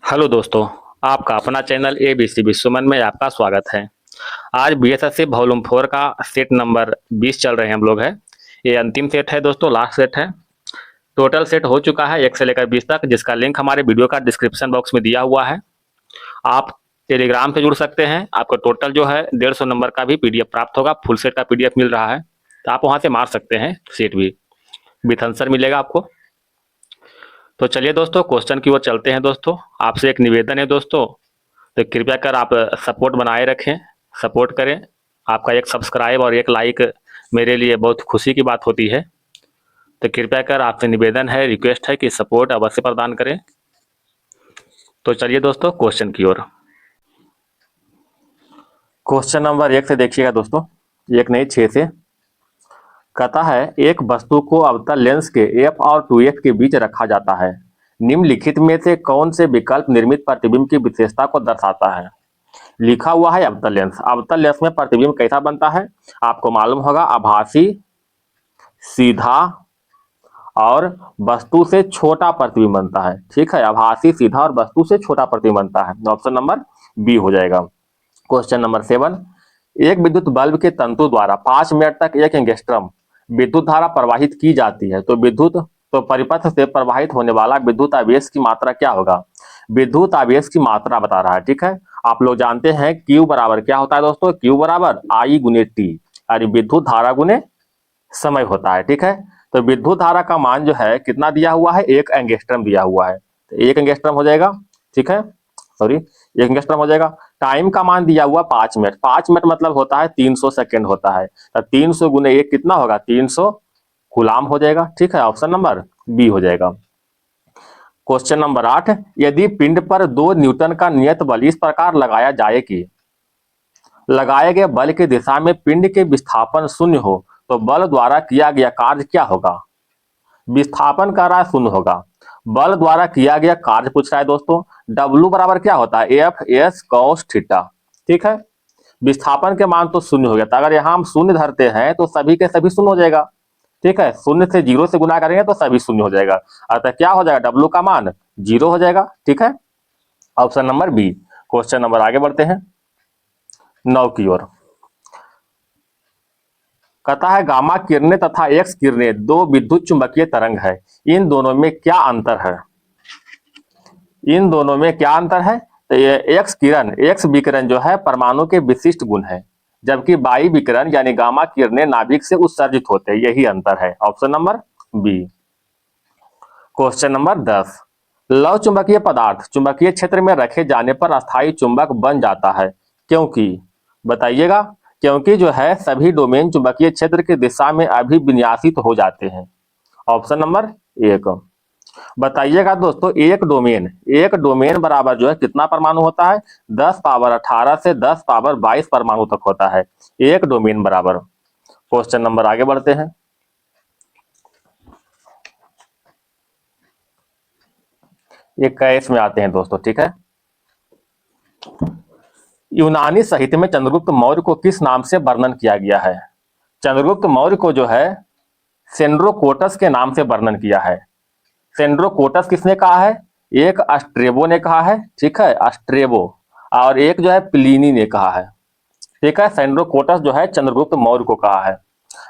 Hello दोस्तों, आपका अपना चैनल एबीसी विश्वमन में आपका स्वागत है। आज बीएसएससी वॉल्यूम 4 का सेट नंबर 20 चल रहे हैं हम लोग हैं। ये अंतिम सेट है दोस्तों, लास्ट सेट है। टोटल सेट हो चुका है 1 से लेकर 20 तक, जिसका लिंक हमारे वीडियो का डिस्क्रिप्शन बॉक्स में दिया हुआ है। आप टेलीग्राम से जुड़ सकते हैं। आपको टोटल जो है 150 नंबर का भी पीडीएफ प्राप्त होगा। फुल सेट का पीडीएफ मिल रहा है, तो आप वहाँ से मार सकते हैं। सेट भी विथ आंसर मिलेगा आपको। तो चलिए दोस्तों, क्वेश्चन की ओर चलते हैं। दोस्तों, आपसे एक निवेदन है दोस्तों, तो कृपया कर आप सपोर्ट बनाए रखें, सपोर्ट करें। आपका एक सब्सक्राइब और एक लाइक मेरे लिए बहुत खुशी की बात होती है। तो कृपया कर आपसे निवेदन है, रिक्वेस्ट है कि सपोर्ट अवश्य प्रदान करें। तो चलिए दोस्तों, क्वेश्चन की ओर। क्वेश्चन नंबर 1 से देखिएगा दोस्तों, एक नहीं 6 से। कहता है एक वस्तु को अवतल लेंस के f और 2f के बीच रखा जाता है। निम्नलिखित में से कौन से विकल्प निर्मित प्रतिबिंब की विशेषता को दर्शाता है? लिखा हुआ है अवतल लेंस। अवतल लेंस में प्रतिबिंब कैसा बनता है? आपको मालूम होगा, आभासी, सीधा और वस्तु से छोटा प्रतिबिंब बनता है। ठीक है, आभासी, सीधा और वस्तु से छोटा प्रतिबिंब बनता है। ऑप्शन नंबर बी हो जाएगा। क्वेश्चन नंबर 7, एक विद्युत बल्ब के तंतु द्वारा 5 मिनट तक 1 एंगस्ट्रम विद्युत धारा प्रवाहित की जाती है, तो परिपथ से प्रवाहित होने वाला विद्युत आवेश की मात्रा क्या होगा? विद्युत आवेश की मात्रा बता रहा है। ठीक है, आप लोग जानते हैं Q बराबर क्या होता है दोस्तों? Q बराबर I गुने T, यानी विद्युत धारा गुने समय होता है। ठीक है, तो विद्युत धारा का मान जो है कितना दिया हुआ है? 1 एंगस्ट्रम दिया हुआ है, तो 1 एंगस्ट्रम हो जाएगा। ठीक है, सॉरी, 1 एंगस्ट्रम हो जाएगा। टाइम का मान दिया हुआ 5 मिनट। 5 मिनट मतलब होता है 300 सेकेंड होता है, तो 300 गुने 1 कितना होगा? 300 गुलाम हो जाएगा। ठीक है, ऑप्शन नंबर बी हो जाएगा। क्वेश्चन नंबर 8, यदि पिंड पर 2 न्यूटन का नियत बल इस प्रकार लगाया जाए कि लगाए गए बल की दिशा में पिंड के विस्थापन शून्य हो, तो बल द्वारा किया गया कार्य क्या होगा? विस्थापन का राशि शून्य होगा, बल द्वारा किया गया कार्य पूछ रहा है दोस्तों। W बराबर क्या होता है? F S cos theta. ठीक है, विस्थापन के मान तो शून्य हो गया, तो अगर यहाँ हम शून्य धरते हैं तो सभी के सभी शून्य हो जाएगा। ठीक है, शून्य से 0 से गुना करेंगे तो सभी शून्य हो जाएगा, अतः क्या हो जाएगा? W का मान 0 हो जाएगा। ठीक है, option number B. Question number आगे बढ़ते हैं 9 की ओर। कहता है गामा किरणें तथा एक्स किरणें 2 विद्युत चुंबकीय तरंग है, इन दोनों में क्या अंतर है? इन दोनों में क्या अंतर है? तो ये एक्स विकिरण जो है परमाणु के विशिष्ट गुण है, जबकि वाई विकिरण यानी गामा किरणें नाभिक से उत्सर्जित होते हैं। यही अंतर है, option number B. Question number 10, लव चुंबकीय पदार्थ चुंबकीय क्षेत्र में रखे जाने पर अस्थायी चुंबक बन जाता है, क्योंकि बताइएगा। क्योंकि जो है सभी डोमेन चुंबकीय क्षेत्र की दिशा में अभिविन्यासित हो जाते हैं। Option number 1। बताइएगा दोस्तों, एक डोमेन बराबर जो है कितना परमाणु होता है? 10 पावर 18 से 10 पावर 22 परमाणु तक होता है एक डोमेन बराबर। क्वेश्चन नंबर आगे बढ़ते हैं। ये 21 में आते हैं दोस्तों। ठीक है, यूनानी साहित्य में चंद्रगुप्त मौर्य को किस नाम से वर्णन किया गया है? चंद्रगुप्त मौर्य को जो है सेंड्रोकोटस के नाम से वर्णन किया है। सेंड्रोकोटस किसने कहा है? एक अस्ट्रेबो ने कहा है। ठीक है, अस्ट्रेबो, और एक जो है प्लिनी ने कहा है। ठीक है, सेंड्रोकोटस जो है चंद्रगुप्त मौर्य को कहा है।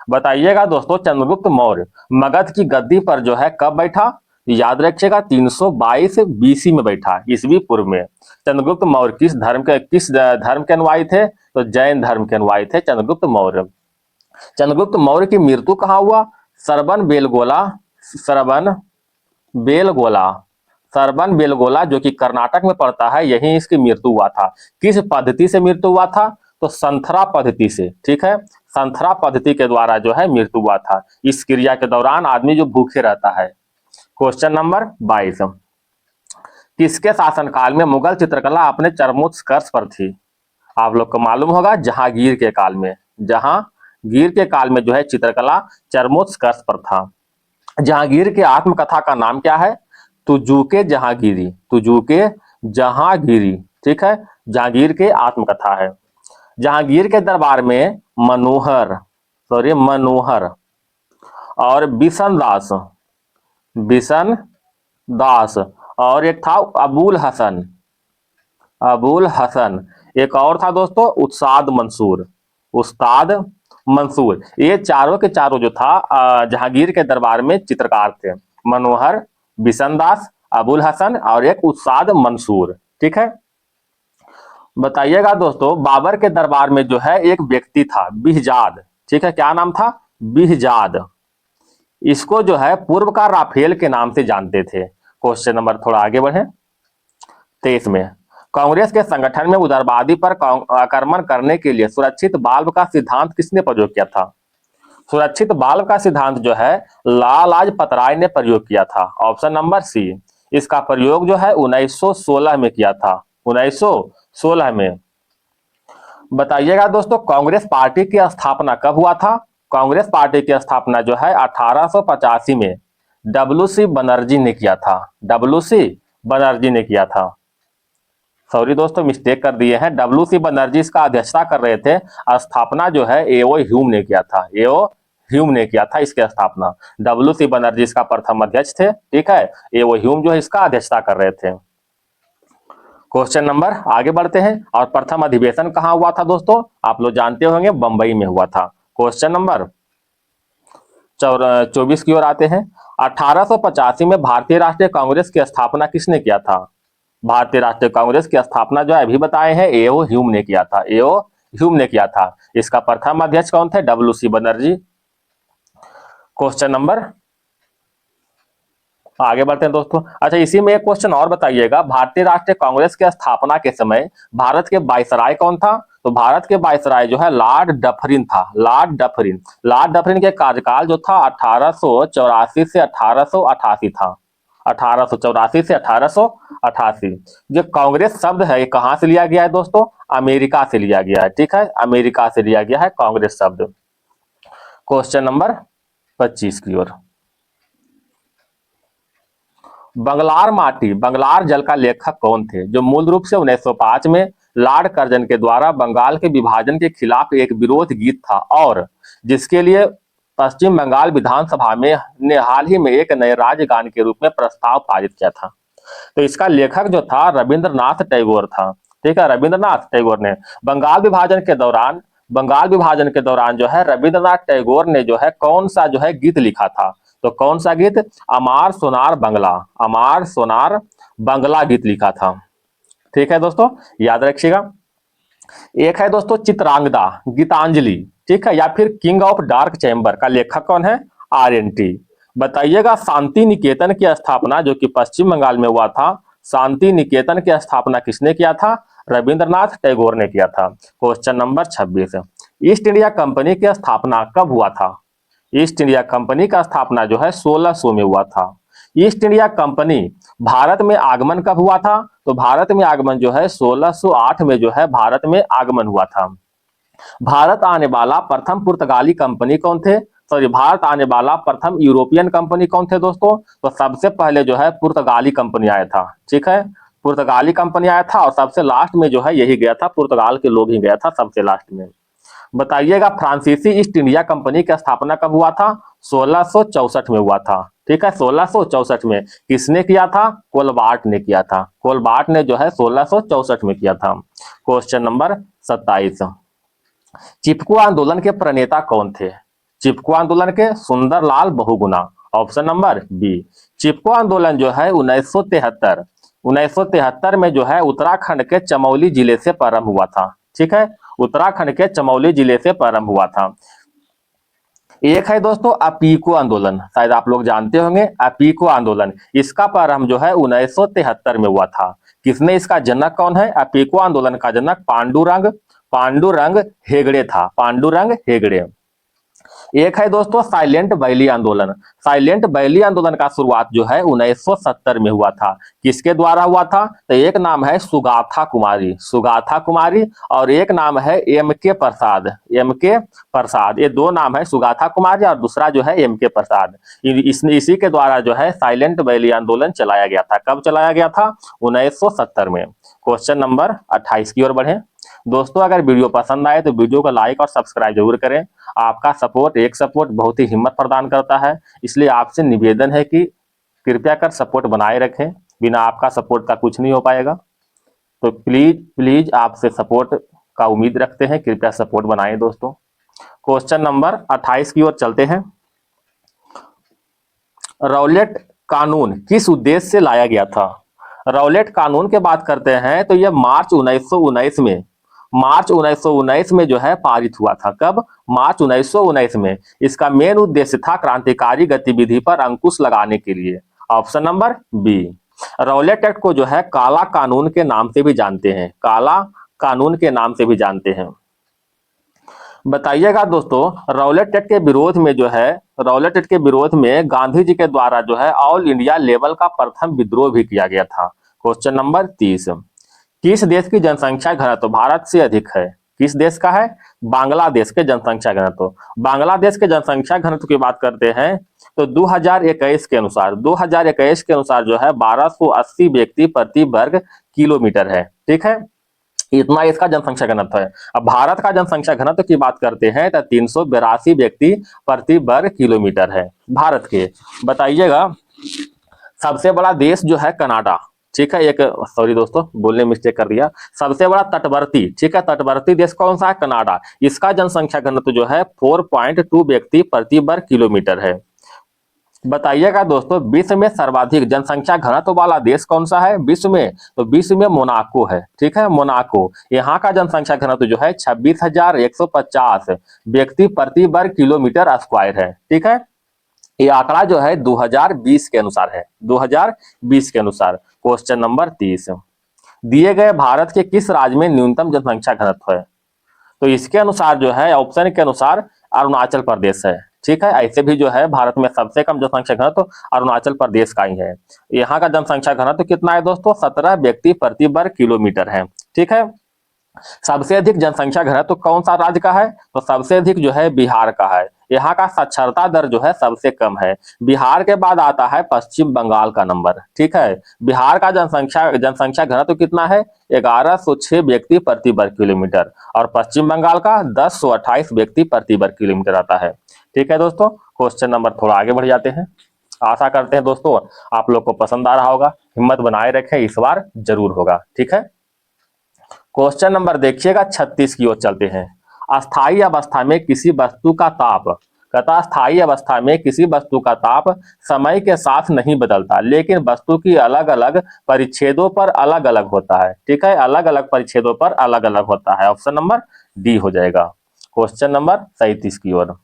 बताइएगा दोस्तों, चंद्रगुप्त मौर्य मगध की गद्दी पर जो है कब बैठा? याद रखिएगा 322 बीसी में बैठा, ईसवी पूर्व में। चंद्रगुप्त मौर्य किस धर्म के अनुयायी थे? तो जैन धर्म के अनुयायी थे चंद्रगुप्त मौर्य। चंद्रगुप्त मौर्य की मृत्यु कहाँ हुआ? सरबन बेलगोला सरबन बेलगोला सरबन बेलगोला जो कि कर्नाटक में पड़ता है, यहीं इसकी मृत्यु हुआ था। किस पद्धति से मृत्यु हुआ था? तो संथरा पद्धति से। ठीक है, संथरा पद्धति के द्वारा जो है मृत्यु हुआ था। इस क्रिया के दौरान आदमी जो भूखे रहता है। क्वेश्चन नंबर 22, किसके शासनकाल में मुगल चित्रकला अपने चरमोत्कर्ष पर थी? आप लोग को मालूम होगा, जहांगीर के काल में। जहांगीर के काल में जो है चित्रकला चरमोत्कर्ष पर था। जहांगीर के आत्मकथा का नाम क्या है? तुजुके जहांगीरी। तुजुके जहांगीरी। ठीक है, जहांगीर के आत्मकथा है। जहांगीर के दरबार में मनोहर और बिशन दास और एक था अबुल हसन, अबुल हसन। एक और था दोस्तों उस्ताद मंसूर, उस्ताद मंसूर। ये चारों के चारों जो था जहांगीर के दरबार में चित्रकार थे। मनोहर, बिशनदास, अबुल हसन और एक उस्ताद मंसूर। ठीक है, बताइएगा दोस्तों बाबर के दरबार में जो है एक व्यक्ति था बिहजाद। ठीक है, क्या नाम था? बिहजाद। इसको जो है पूर्व का राफेल के नाम से जानते थे। क्वेश्चन नंबर थोड़ा आगे बढ़े 23 में, कांग्रेस के संगठन में उदारवादी पर आक्रमण करने के लिए सुरक्षित बाल्ब का सिद्धांत किसने प्रयोग किया था? सुरक्षित बाल्ब का सिद्धांत जो है लाला लाजपत राय ने प्रयोग किया था। Option number C. इसका प्रयोग जो है 1916 में किया था, 1916 में। बताइएगा दोस्तों कांग्रेस पार्टी की स्थापना कब हुआ था? कांग्रेस पार्टी की स्थापना जो है 1885 में डब्ल्यू.सी. बनर्जी ने किया था, डब्ल्यू.सी. बनर्जी ने किया था। सॉरी दोस्तों मिस्टेक कर दिए हैं, डब्ल्यू.सी. बनर्जी इसका अध्यक्षता कर रहे थे। स्थापना जो है एओ ह्यूम ने किया था, एओ ह्यूम ने किया था इसकी स्थापना। डब्ल्यू.सी. बनर्जी इसका प्रथम अध्यक्ष थे। ठीक है, एओ ह्यूम जो है इसका अध्यक्षता कर रहे थे। क्वेश्चन नंबर आगे बढ़ते हैं। और प्रथम अधिवेशन कहां हुआ था दोस्तों? आप लोग जानते होंगे बंबई में हुआ था। क्वेश्चन नंबर 24 की ओर आते हैं। 1885 में भारतीय राष्ट्रीय कांग्रेस की स्थापना किसने किया था? भारतीय राष्ट्रीय कांग्रेस की स्थापना जो है अभी बताए हैं एओ ह्यूम ने किया था, एओ ह्यूम ने किया था। इसका प्रथम अध्यक्ष कौन थे? डब्ल्यू.सी. बनर्जी। क्वेश्चन नंबर आगे बढ़ते हैं दोस्तों। अच्छा, इसी में एक क्वेश्चन और बताइएगा, भारतीय राष्ट्रीय कांग्रेस की स्थापना के समय भारत के वायसराय कौन था? तो भारत के वायसराय जो है लॉर्ड डफरिन था, लॉर्ड डफरिन। लॉर्ड डफरिन के कार्यकाल जो था 1884 से 1888 था, 1884 से 1888। जो कांग्रेस शब्द है ये कहां से लिया गया है दोस्तों? अमेरिका से लिया गया है। ठीक है, अमेरिका से लिया गया है कांग्रेस शब्द। क्वेश्चन नंबर 25 की ओर, बंगलार माटी बंगलार जल का लेखक कौन थे? जो मूल रूप से 1905 में लॉर्ड कर्जन के द्वारा बंगाल के विभाजन के खिलाफ एक विरोध गीत था और जिसके लिए पश्चिम बंगाल विधानसभा में ने हाल ही में एक नए राज्य गान के रूप में प्रस्ताव पारित किया था। तो इसका लेखक जो था रविंद्रनाथ टैगोर था। ठीक है, रविंद्रनाथ टैगोर ने बंगाल विभाजन के दौरान जो है रविंद्रनाथ टैगोर ने जो है कौन सा जो है गीत लिखा था? तो कौन सा गीत? अमार सोनार बंगला, अमार सोनार बंगला गीत लिखा था। ठीक है दोस्तों, याद रखिएगा। एक है दोस्तों चित्रांगदा गीतांजलि। ठीक है, या फिर किंग ऑफ डार्क चैम्बर का लेखक कौन है? आर.एन.टी. बताइएगा शांति निकेतन की स्थापना जो कि पश्चिम बंगाल में हुआ था, शांति निकेतन की स्थापना किसने किया था? रविंद्रनाथ टैगोर ने किया था। Question number 26, east India company की स्थापना कब हुआ था? ईस्ट इंडिया कंपनी का स्थापना जो है 1600 में हुआ था। ईस्ट इंडिया कंपनी भारत में आगमन कब हुआ था? तो भारत में आगमन जो है 1608 में जो है भारत में आगमन हुआ था। भारत आने वाला प्रथम पुर्तगाली कंपनी कौन थे? सॉरी, भारत आने वाला प्रथम यूरोपियन कंपनी कौन थे दोस्तों? तो सबसे पहले जो है पुर्तगाली कंपनी आया था। ठीक है, पुर्तगाली कंपनी आया था और सबसे लास्ट में जो है यही गया था, पुर्तगाल के लोग ही गया था सबसे लास्ट में। बताइएगा फ्रांसीसी ईस्ट इंडिया कंपनी की स्थापना कब हुआ था? 1664 में हुआ था। ठीक है, 1664 में। किसने किया था? कोलबार्ट ने किया था, कोलबार्ट ने जो है 1664 में किया था। क्वेश्चन नंबर 27, चिपको आंदोलन के प्रणेता कौन थे? चिपको आंदोलन के Sunderlal Bahuguna. Option number B. Chipko Andolan जो है 1973 में जो है उत्तराखंड के चमोली जिले से प्रारंभ हुआ था। ठीक है, उत्तराखंड के चमोली जिले से प्रारंभ हुआ था। एक है दोस्तों अपीको आंदोलन, शायद आप लोग जानते होंगे अपीको आंदोलन। इसका प्रारंभ जो है 1973 में हुआ था। किसने इसका जनक कौन है? अपीको आंदोलन का जनक पांडुरंग हेगड़े था, पांडुरंग हेगड़े। एक है दोस्तों साइलेंट वैली आंदोलन। साइलेंट वैली आंदोलन का शुरुआत जो है 1970 में हुआ था। किसके द्वारा हुआ था? तो एक नाम है सुगाथा कुमारी, सुगाथा कुमारी, और एक नाम है एम.के. प्रसाद, एम.के. प्रसाद। ये दो नाम है, सुगाथा कुमारी और दूसरा जो है एम.के. प्रसाद। इसी के द्वारा जो है साइलेंट वैली आंदोलन चलाया गया था। कब चलाया गया था? 1970 में। क्वेश्चन नंबर 28 की ओर बढ़े दोस्तों। अगर वीडियो पसंद आए तो वीडियो को लाइक और सब्सक्राइब जरूर करें। आपका सपोर्ट बहुत ही हिम्मत प्रदान करता है, इसलिए आपसे निवेदन है कि कृपया कर सपोर्ट बनाए रखें। बिना आपका सपोर्ट का कुछ नहीं हो पाएगा। तो प्लीज प्लीज आपसे सपोर्ट का उम्मीद रखते हैं, कृपया सपोर्ट बनाएं दोस्तों। क्वेश्चन नंबर 28 की ओर चलते हैं। रौलेट कानून किस उद्देश्य से लाया गया था? रौलेट कानून की बात करते हैं तो यह मार्च 1919 में जो है पारित हुआ था। कब? मार्च 1919 में। इसका मेन उद्देश्य था क्रांतिकारी गतिविधि पर अंकुश लगाने के लिए। Option number B. Rowlatt Act को जो है काला कानून के नाम से भी जानते हैं, काला कानून के नाम से भी जानते हैं। बताइएगा दोस्तों, रौलेट एक्ट के विरोध में गांधी जी के द्वारा जो है ऑल इंडिया लेवल का प्रथम विद्रोह भी किया गया था। Question number 30। किस देश की जनसंख्या घनत्व भारत से अधिक है? किस देश का है? बांग्लादेश के जनसंख्या घनत्व। बांग्लादेश के जनसंख्या घनत्व की बात करते हैं तो 2021 के अनुसार जो है 1280 व्यक्ति प्रति वर्ग किलोमीटर है। ठीक है, इतना इसका जनसंख्या घनत्व है। अब भारत का जनसंख्या घनत्व की बात करते हैं तो 382 व्यक्ति प्रति वर्ग किलोमीटर है भारत के। बताइएगा, सबसे बड़ा देश जो है कनाडा। ठीक है, सॉरी दोस्तों, बोलने मिस्टेक कर दिया। सबसे बड़ा तटवर्ती, ठीक है, तटवर्ती देश कौन सा है? कनाडा। इसका जनसंख्या घनत्व जो है 4.2 व्यक्ति प्रति वर्ग किलोमीटर है। बताइएगा दोस्तों, विश्व में सर्वाधिक जनसंख्या घनत्व वाला देश कौन सा है विश्व में? तो विश्व में मोनाको है। ठीक है, मोनाको। यहाँ का जनसंख्या घनत्व जो है 26,150 व्यक्ति प्रति वर्ग किलोमीटर स्क्वायर है। ठीक है, ये आंकड़ा जो है 2020 के अनुसार है, 2020 के अनुसार। Question number 30। दिए गए भारत के किस राज्य में न्यूनतम जनसंख्या घनत्व है? तो इसके अनुसार जो है ऑप्शन के अनुसार अरुणाचल प्रदेश है। ठीक है, ऐसे भी जो है भारत में सबसे कम जनसंख्या घनत्व अरुणाचल प्रदेश का ही है। यहाँ का जनसंख्या घनत्व कितना है दोस्तों? 17 व्यक्ति प्रति वर्ग किलोमीटर है। ठीक है, सबसे अधिक जनसंख्या घनत्व कौन सा राज्य का है? तो सबसे अधिक जो है बिहार का है। यहाँ का साक्षरता दर जो है सबसे कम है। बिहार के बाद आता है पश्चिम बंगाल का नंबर। ठीक है, बिहार का जनसंख्या घनत्व कितना है? 1106 व्यक्ति प्रति वर्ग किलोमीटर, और पश्चिम बंगाल का 1028 व्यक्ति प्रति वर्ग किलोमीटर आता है। ठीक है दोस्तों, क्वेश्चन नंबर थोड़ा आगे बढ़ जाते हैं। आशा करते हैं दोस्तों आप लोग को पसंद आ रहा होगा। हिम्मत बनाए रखें, इस बार जरूर होगा। ठीक है, क्वेश्चन नंबर देखिएगा 36 की ओर चलते हैं। अस्थायी अवस्था में किसी वस्तु का ताप, कहता स्थायी अवस्था में किसी वस्तु का ताप समय के साथ नहीं बदलता, लेकिन वस्तु की अलग अलग परिच्छेदों पर अलग अलग होता है। ठीक है, अलग अलग परिच्छेदों पर अलग अलग होता है। ऑप्शन नंबर डी हो जाएगा। क्वेश्चन नंबर 37 की ओर।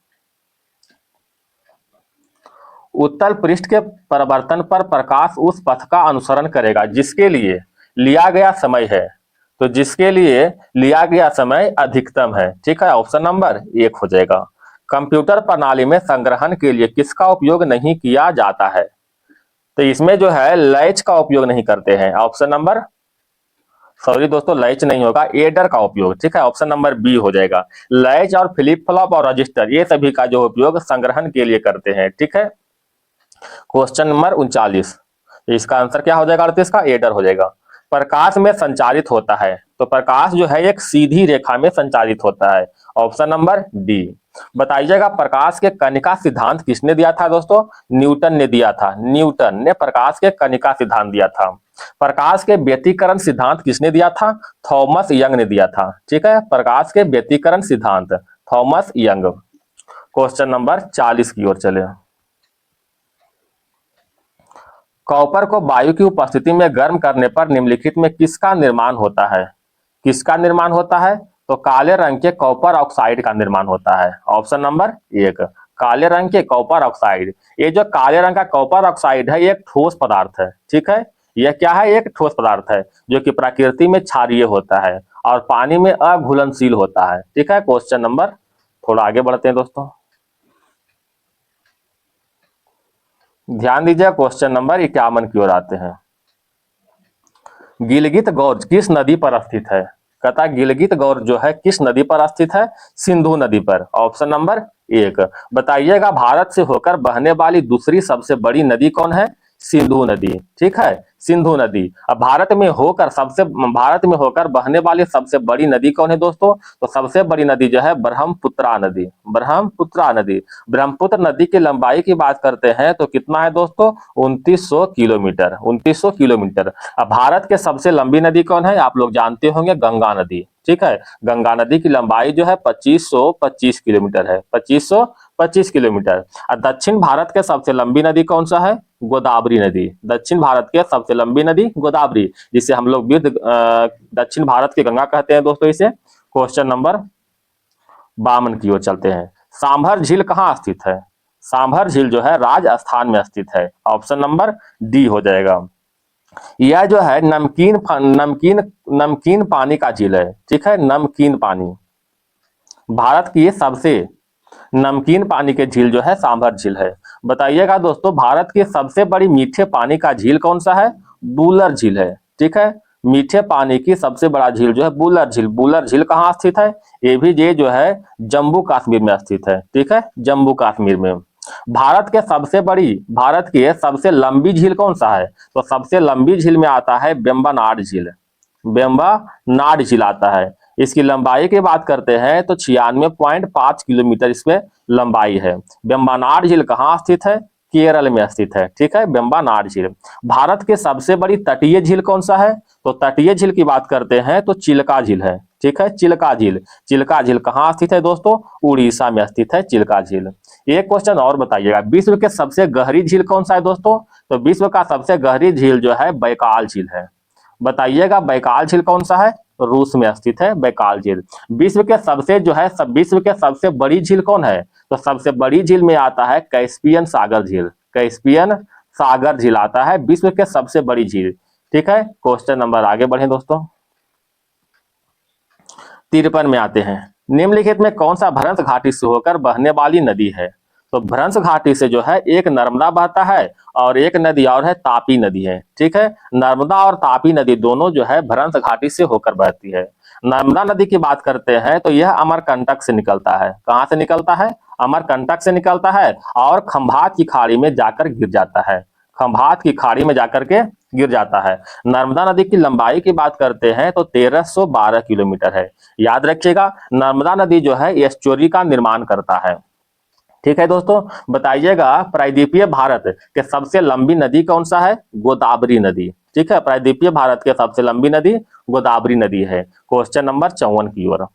उत्तल पृष्ठ के परिवर्तन पर प्रकाश उस पथ का अनुसरण करेगा जिसके लिए लिया गया समय है। तो जिसके लिए लिया गया समय अधिकतम है। ठीक है, ऑप्शन नंबर 1 हो जाएगा। कंप्यूटर प्रणाली में संग्रहण के लिए किसका उपयोग नहीं किया जाता है? तो इसमें जो है लैच का उपयोग नहीं करते हैं। ऑप्शन नंबर, सॉरी दोस्तों, लैच नहीं होगा, एडर का उपयोग। ठीक है, ऑप्शन नंबर बी हो जाएगा। लैच और फ्लिप फ्लॉप और रजिस्टर, ये सभी का जो उपयोग संग्रहण के लिए करते हैं। ठीक है, क्वेश्चन नंबर 39। इसका आंसर क्या हो जाएगा? 38 का एडर हो जाएगा। प्रकाश में संचारित होता है, तो प्रकाश जो है एक सीधी रेखा में संचारित होता है। Option number D. बताइएगा, प्रकाश के कणिका सिद्धांत किसने दिया था दोस्तों? न्यूटन ने दिया था। न्यूटन ने प्रकाश के कणिका सिद्धांत दिया था। प्रकाश के व्यतिकरण सिद्धांत किसने दिया था? थॉमस यंग ने दिया था। ठीक है, प्रकाश के व्यतिकरण सिद्धांत थॉमस यंग। क्वेश्चन नंबर 40 की ओर चले। कॉपर को वायु की उपस्थिति में गर्म करने पर निम्नलिखित में किसका निर्माण होता है? किसका निर्माण होता है? तो काले रंग के कॉपर ऑक्साइड का निर्माण होता है। ऑप्शन नंबर 1, काले रंग के कॉपर ऑक्साइड। ये जो काले रंग का कॉपर ऑक्साइड है, ये एक ठोस पदार्थ है। ठीक है, यह क्या है? एक ठोस पदार्थ है जो कि प्रकृति में क्षारीय होता है और पानी में अघुलनशील होता है। ठीक है, क्वेश्चन नंबर थोड़ा आगे बढ़ते हैं दोस्तों, ध्यान दीजिए। क्वेश्चन नंबर 51 की ओर आते हैं। गिलगित गौर्ज किस नदी पर स्थित है? कहता गिलगित गौर्ज जो है किस नदी पर स्थित है? सिंधु नदी पर। Option number 1। बताइएगा, भारत से होकर बहने वाली दूसरी सबसे बड़ी नदी कौन है? सिंधु नदी, ठीक है, सिंधु नदी। अब भारत में होकर बहने वाली सबसे बड़ी नदी कौन है दोस्तों? तो सबसे बड़ी नदी जो है ब्रह्मपुत्रा नदी, ब्रह्मपुत्रा नदी। ब्रह्मपुत्र नदी की लंबाई की बात करते हैं तो कितना है दोस्तों? 2900 किलोमीटर, 2900 किलोमीटर। अब भारत के सबसे लंबी नदी कौन है? आप लोग जानते होंगे, गंगा नदी, ठीक है। गंगा नदी की लंबाई जो है 2525 किलोमीटर है, 2525 किलोमीटर। और दक्षिण भारत के सबसे लंबी नदी कौन सा है? गोदावरी नदी। दक्षिण भारत के सबसे लंबी नदी गोदावरी, जिसे हम लोग दक्षिण भारत की गंगा कहते हैं दोस्तों इसे। क्वेश्चन नंबर 52 की ओर चलते हैं। सांभर झील कहाँ स्थित है? सांभर झील जो है राजस्थान में स्थित है। ऑप्शन नंबर डी हो जाएगा। यह जो है नमकीन पानी का झील है, ठीक है, नमकीन पानी। भारत की सबसे नमकीन पानी के झील जो है सांभर झील है। बताइएगा दोस्तों, भारत की सबसे बड़ी मीठे पानी का झील कौन सा है? बुलर झील है, ठीक है। मीठे पानी की सबसे बड़ा झील जो है बुलर झील। बुलर झील कहाँ स्थित है? ये जो है जम्मू कश्मीर में स्थित है, ठीक है, जम्मू कश्मीर में। भारत की सबसे लंबी झील कौन सा है? तो सबसे लंबी झील में आता है वेम्बनाड झील, वेम्बनाड झील आता है। इसकी लंबाई की बात करते हैं तो 96.5 किलोमीटर इसमें लंबाई है। वेम्बनाड झील कहाँ स्थित है? केरल में स्थित है, ठीक है, वेम्बनाड झील। भारत की सबसे बड़ी तटीय झील कौन सा है? तो तटीय झील की बात करते हैं तो चिल्का झील है, ठीक है, चिल्का झील। चिल्का झील कहाँ स्थित है दोस्तों? उड़ीसा में स्थित है चिल्का झील। एक क्वेश्चन और बताइएगा, विश्व के सबसे गहरी झील कौन सा है दोस्तों? तो विश्व का सबसे गहरी झील जो है बैकाल झील है। बताइएगा बैकाल झील कौन सा है? रूस में स्थित है बैकाल झील। विश्व के सबसे बड़ी झील कौन है? तो सबसे बड़ी झील में आता है कैस्पियन सागर झील, कैस्पियन सागर झील आता है विश्व के सबसे बड़ी झील, ठीक है। क्वेश्चन नंबर आगे बढ़े दोस्तों, 53 में आते हैं। निम्नलिखित में कौन सा भ्रंश घाटी से होकर बहने वाली नदी है? तो भ्रंश घाटी से जो है एक नर्मदा बहता है और एक नदी और है तापी नदी है, ठीक है। नर्मदा और तापी नदी दोनों जो है भ्रंश घाटी से होकर बहती है। नर्मदा नदी की बात करते हैं तो यह अमरकंटक से निकलता है। कहां से निकलता है? अमरकंटक से निकलता है और खंभात की खाड़ी में जाकर गिर जाता है, खंभात की खाड़ी में जाकर के गिर जाता है। नर्मदा नदी की लंबाई की बात करते हैं तो 1312 किलोमीटर है। याद रखिएगा, नर्मदा नदी जो है एस्चुरी का निर्माण करता है, ठीक है दोस्तों। बताइएगा प्रायद्वीपीय भारत के सबसे लंबी नदी कौन सा है? गोदावरी नदी, ठीक है। प्रायद्वीपीय भारत के सबसे लंबी नदी गोदावरी नदी है। क्वेश्चन नंबर 54 की ओर।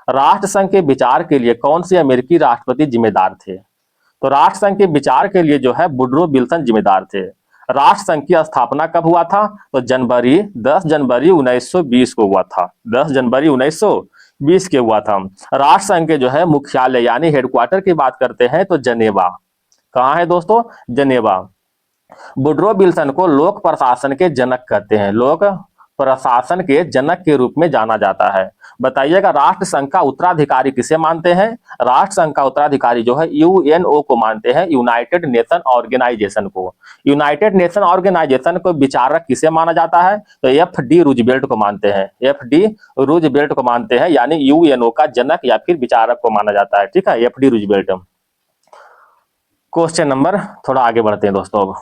राष्ट्रसंघ के विचार के लिए कौन से अमेरिकी राष्ट्रपति जिम्मेदार थे? तो राष्ट्रसंघ के विचार के लिए जो है वुडरो विल्सन जिम्मेदार थे। राष्ट्रसंघ की स्थापना कब हुआ था? तो 10 जनवरी 1920 को हुआ था, 10 जनवरी 1920 के हुआ था। राष्ट्रसंघ के जो है मुख्यालय यानी हेडक्वार्टर की बात करते हैं तो जनेवा। कहाँ है दोस्तों? जनेवा। वुडरो विल्सन को लोक प्रशासन के जनक कहते हैं, लोक प्रशासन के जनक के रूप में जाना जाता है। बताइएगा राष्ट्रसंघ का उत्तराधिकारी किसे मानते हैं? राष्ट्रसंघ का उत्तराधिकारी जो है यूएनओ को मानते हैं, यूनाइटेड नेशन ऑर्गेनाइजेशन को। यूनाइटेड नेशन ऑर्गेनाइजेशन को विचारक किसे माना जाता है? तो एफ.डी. रूजवेल्ट को मानते हैं, एफ.डी. रूजवेल्ट को मानते हैं, यानी यूएनओ का जनक या फिर विचारक को माना जाता है, ठीक है, एफ.डी. रूजवेल्ट। क्वेश्चन नंबर थोड़ा आगे बढ़ते हैं दोस्तों, अब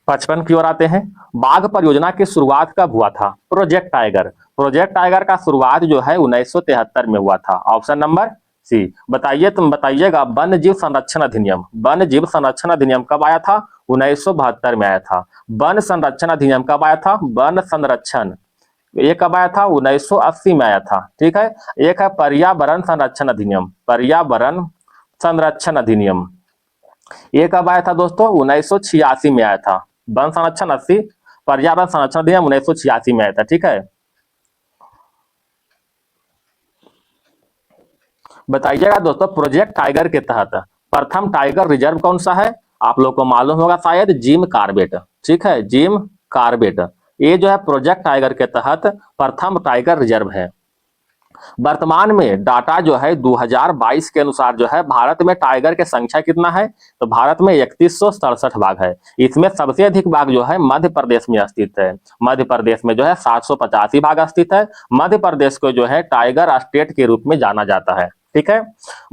55 की ओर आते हैं। बाघ परियोजना की शुरुआत कब हुआ था? Project tiger. प्रोजेक्ट टाइगर का शुरुआत जो है 1973 में हुआ था। Option number C. बताइएगा वन्य जीव संरक्षण अधिनियम, वन्य जीव संरक्षण अधिनियम कब आया था? 1972 में आया था। वन संरक्षण अधिनियम कब आया था? वन संरक्षण ये कब आया था? 1980 में आया था, ठीक है। एक है पर्यावरण संरक्षण अधिनियम, पर्यावरण संरक्षण अधिनियम, ये कब आया था दोस्तों? 1986 में आया था। वन संरक्षण 80, पर्यावरण संरक्षण अधिनियम 1986 में आया था, ठीक है। बताइएगा दोस्तों प्रोजेक्ट टाइगर के तहत प्रथम टाइगर रिजर्व कौन सा है? आप लोग को मालूम होगा शायद, जिम कॉर्बेट, ठीक है, जिम कॉर्बेट। ये जो है प्रोजेक्ट टाइगर के तहत प्रथम टाइगर रिजर्व है। वर्तमान में डाटा जो है 2022 के अनुसार जो है भारत में टाइगर की संख्या कितना है? तो भारत में 3167 बाघ है। इसमें सबसे अधिक बाघ जो है मध्य प्रदेश में स्थित है। मध्य प्रदेश में जो है 785 बाघ स्थित है। मध्य प्रदेश को जो है टाइगर स्टेट के रूप में जाना जाता है, ठीक है।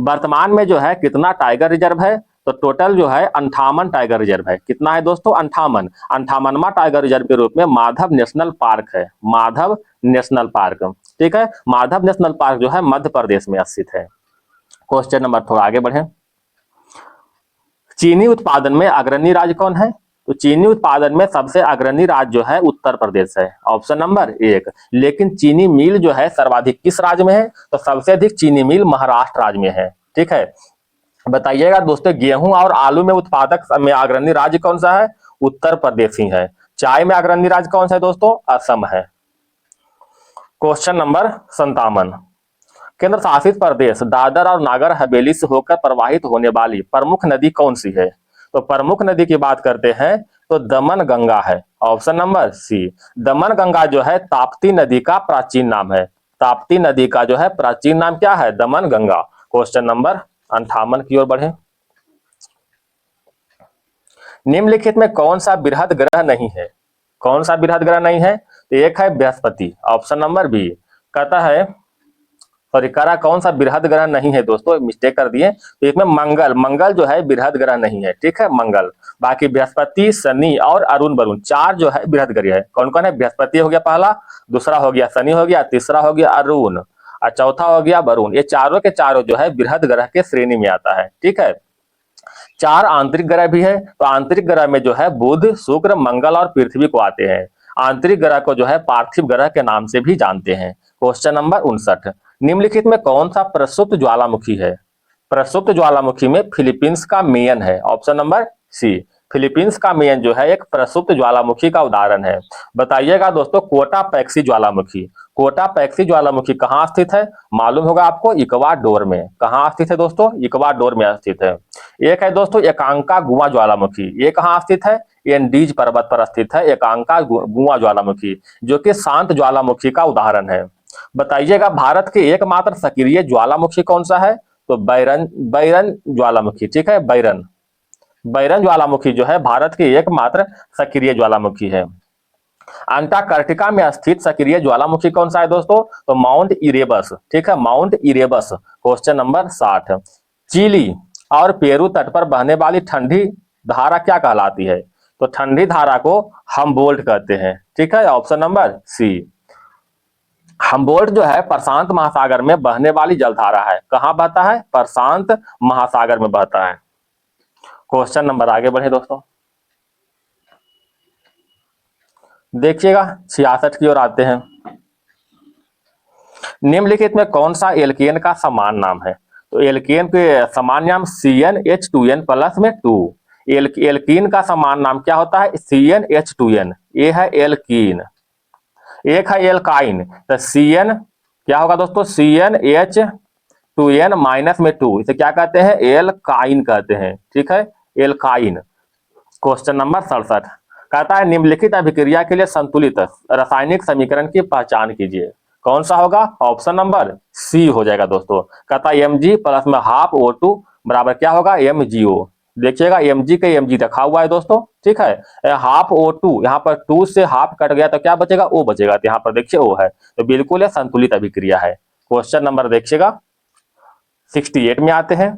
वर्तमान में जो है कितना टाइगर रिजर्व है? तो टोटल जो है 58 टाइगर रिजर्व है। कितना है दोस्तों? 58। 58वां टाइगर रिजर्व के रूप में माधव नेशनल पार्क है, माधव नेशनल पार्क। ठीक है, माधव नेशनल पार्क जो है मध्य प्रदेश में स्थित है। क्वेश्चन नंबर थोड़ा आगे बढ़े। चीनी उत्पादन में अग्रणी राज्य कौन है? तो चीनी उत्पादन में सबसे अग्रणी राज्य जो है उत्तर प्रदेश है, ऑप्शन नंबर 1। लेकिन चीनी मिल जो है सर्वाधिक किस राज्य में है? तो सबसे अधिक चीनी मिल महाराष्ट्र राज्य में है। ठीक है, बताइएगा दोस्तों, गेहूं और आलू में उत्पादक में अग्रणी राज्य कौन सा है? उत्तर प्रदेश ही है। चाय में अग्रणी राज्य कौन सा है दोस्तों? असम है। Question number 57। केंद्र शासित प्रदेश दादर और नागर हवेली से होकर प्रवाहित होने वाली प्रमुख नदी कौन सी है? तो प्रमुख नदी की बात करते हैं तो दमन गंगा है, ऑप्शन नंबर सी। दमन गंगा जो है ताप्ती नदी का प्राचीन नाम है। ताप्ती नदी का जो है प्राचीन नाम क्या है? दमन गंगा। क्वेश्चन नंबर 58 की ओर बढ़े। निम्नलिखित में कौन सा बृहद ग्रह नहीं है? कौन सा बृहद ग्रह नहीं है? तो एक है बृहस्पति, ऑप्शन नंबर बी। कहता है सॉरी, करा कौन सा बृहद ग्रह नहीं है दोस्तों, मिस्टेक कर दिए। तो इसमें मंगल, मंगल जो है बृहद ग्रह नहीं है। ठीक है, मंगल। बाकी बृहस्पति, शनि और अरुण वरुण चार जो है बृहद ग्रह है। कौन कौन है? बृहस्पति हो गया पहला, दूसरा हो गया शनि हो गया, तीसरा हो गया अरुण और चौथा हो गया वरुण। ये चारों के चारों जो है बृहद ग्रह के श्रेणी में आता है। ठीक है, चार आंतरिक ग्रह भी है। तो आंतरिक ग्रह में जो है बुध, शुक्र, मंगल और पृथ्वी को आते हैं। आंतरिक ग्रह को जो है पार्थिव ग्रह के नाम से भी जानते हैं। Question number 59। निम्नलिखित में कौन सा प्रसुप्त ज्वालामुखी है? प्रसुप्त ज्वालामुखी में फिलीपींस का मेयन है, ऑप्शन नंबर सी। फिलीपींस का मेयन जो है एक प्रसुप्त ज्वालामुखी का उदाहरण है। बताइएगा दोस्तों, कोटापैक्सी ज्वालामुखी, कोटापैक्सी ज्वालामुखी कहाँ स्थित है? मालूम होगा आपको, इक्वाडोर में। कहाँ स्थित है दोस्तों? इक्वाडोर में स्थित है। एक है दोस्तों एकांका गुआ ज्वालामुखी, ये कहाँ स्थित है? एंडीज पर्वत पर स्थित है एकांका गुआ ज्वालामुखी, जो कि शांत ज्वालामुखी का उदाहरण है। बताइएगा भारत के एकमात्र सक्रिय ज्वालामुखी कौन सा है? तो बैरन, बैरन ज्वालामुखी। ठीक है, बैरन, बैरन ज्वालामुखी जो है भारत की एकमात्र सक्रिय ज्वालामुखी है। अंटार्कटिका में स्थित सक्रिय ज्वालामुखी कौन सा है दोस्तों? तो माउंट इरेबस। ठीक है, mount Erebus. Question number 60। Chile और पेरू तट पर बहने वाली ठंडी धारा क्या कहलाती है? तो ठंडी धारा को हमबोल्ट कहते हैं। ठीक है, ऑप्शन नंबर सी। हमबोल्ट जो है प्रशांत महासागर में बहने वाली जलधारा है। कहां बहता है? प्रशांत महासागर में बहता है। क्वेश्चन नंबर आगे बढ़े दोस्तों, देखिएगा 66 की ओर आते हैं। निम्नलिखित में कौन सा एल्केन का समान नाम है? तो एल्केन के समान नाम CnH2n प्लस में 2। एल्कीन का समान नाम क्या होता है? CnH2n। ये है एल्कीन। एक है एल्काइन, तो CN क्या होगा दोस्तों? CnH2n माइनस में 2, इसे क्या कहते हैं? एल्काइन कहते हैं। ठीक है, एल्काइन। क्वेश्चन नंबर 67 कहता है निम्नलिखित अभिक्रिया के लिए संतुलित रासायनिक समीकरण की पहचान कीजिए। कौन सा होगा? ऑप्शन नंबर सी हो जाएगा दोस्तों। कहता है Mg प्लस में हाफ O2 बराबर क्या होगा? MgO। देखिएगा Mg का Mg रखा हुआ है दोस्तों। ठीक है, हाफ O2, यहाँ पर 2 से हाफ कट गया तो क्या बचेगा? O बचेगा। तो यहाँ पर देखिए O है, तो बिल्कुल यह संतुलित अभिक्रिया है। क्वेश्चन नंबर देखिएगा 68 में आते हैं।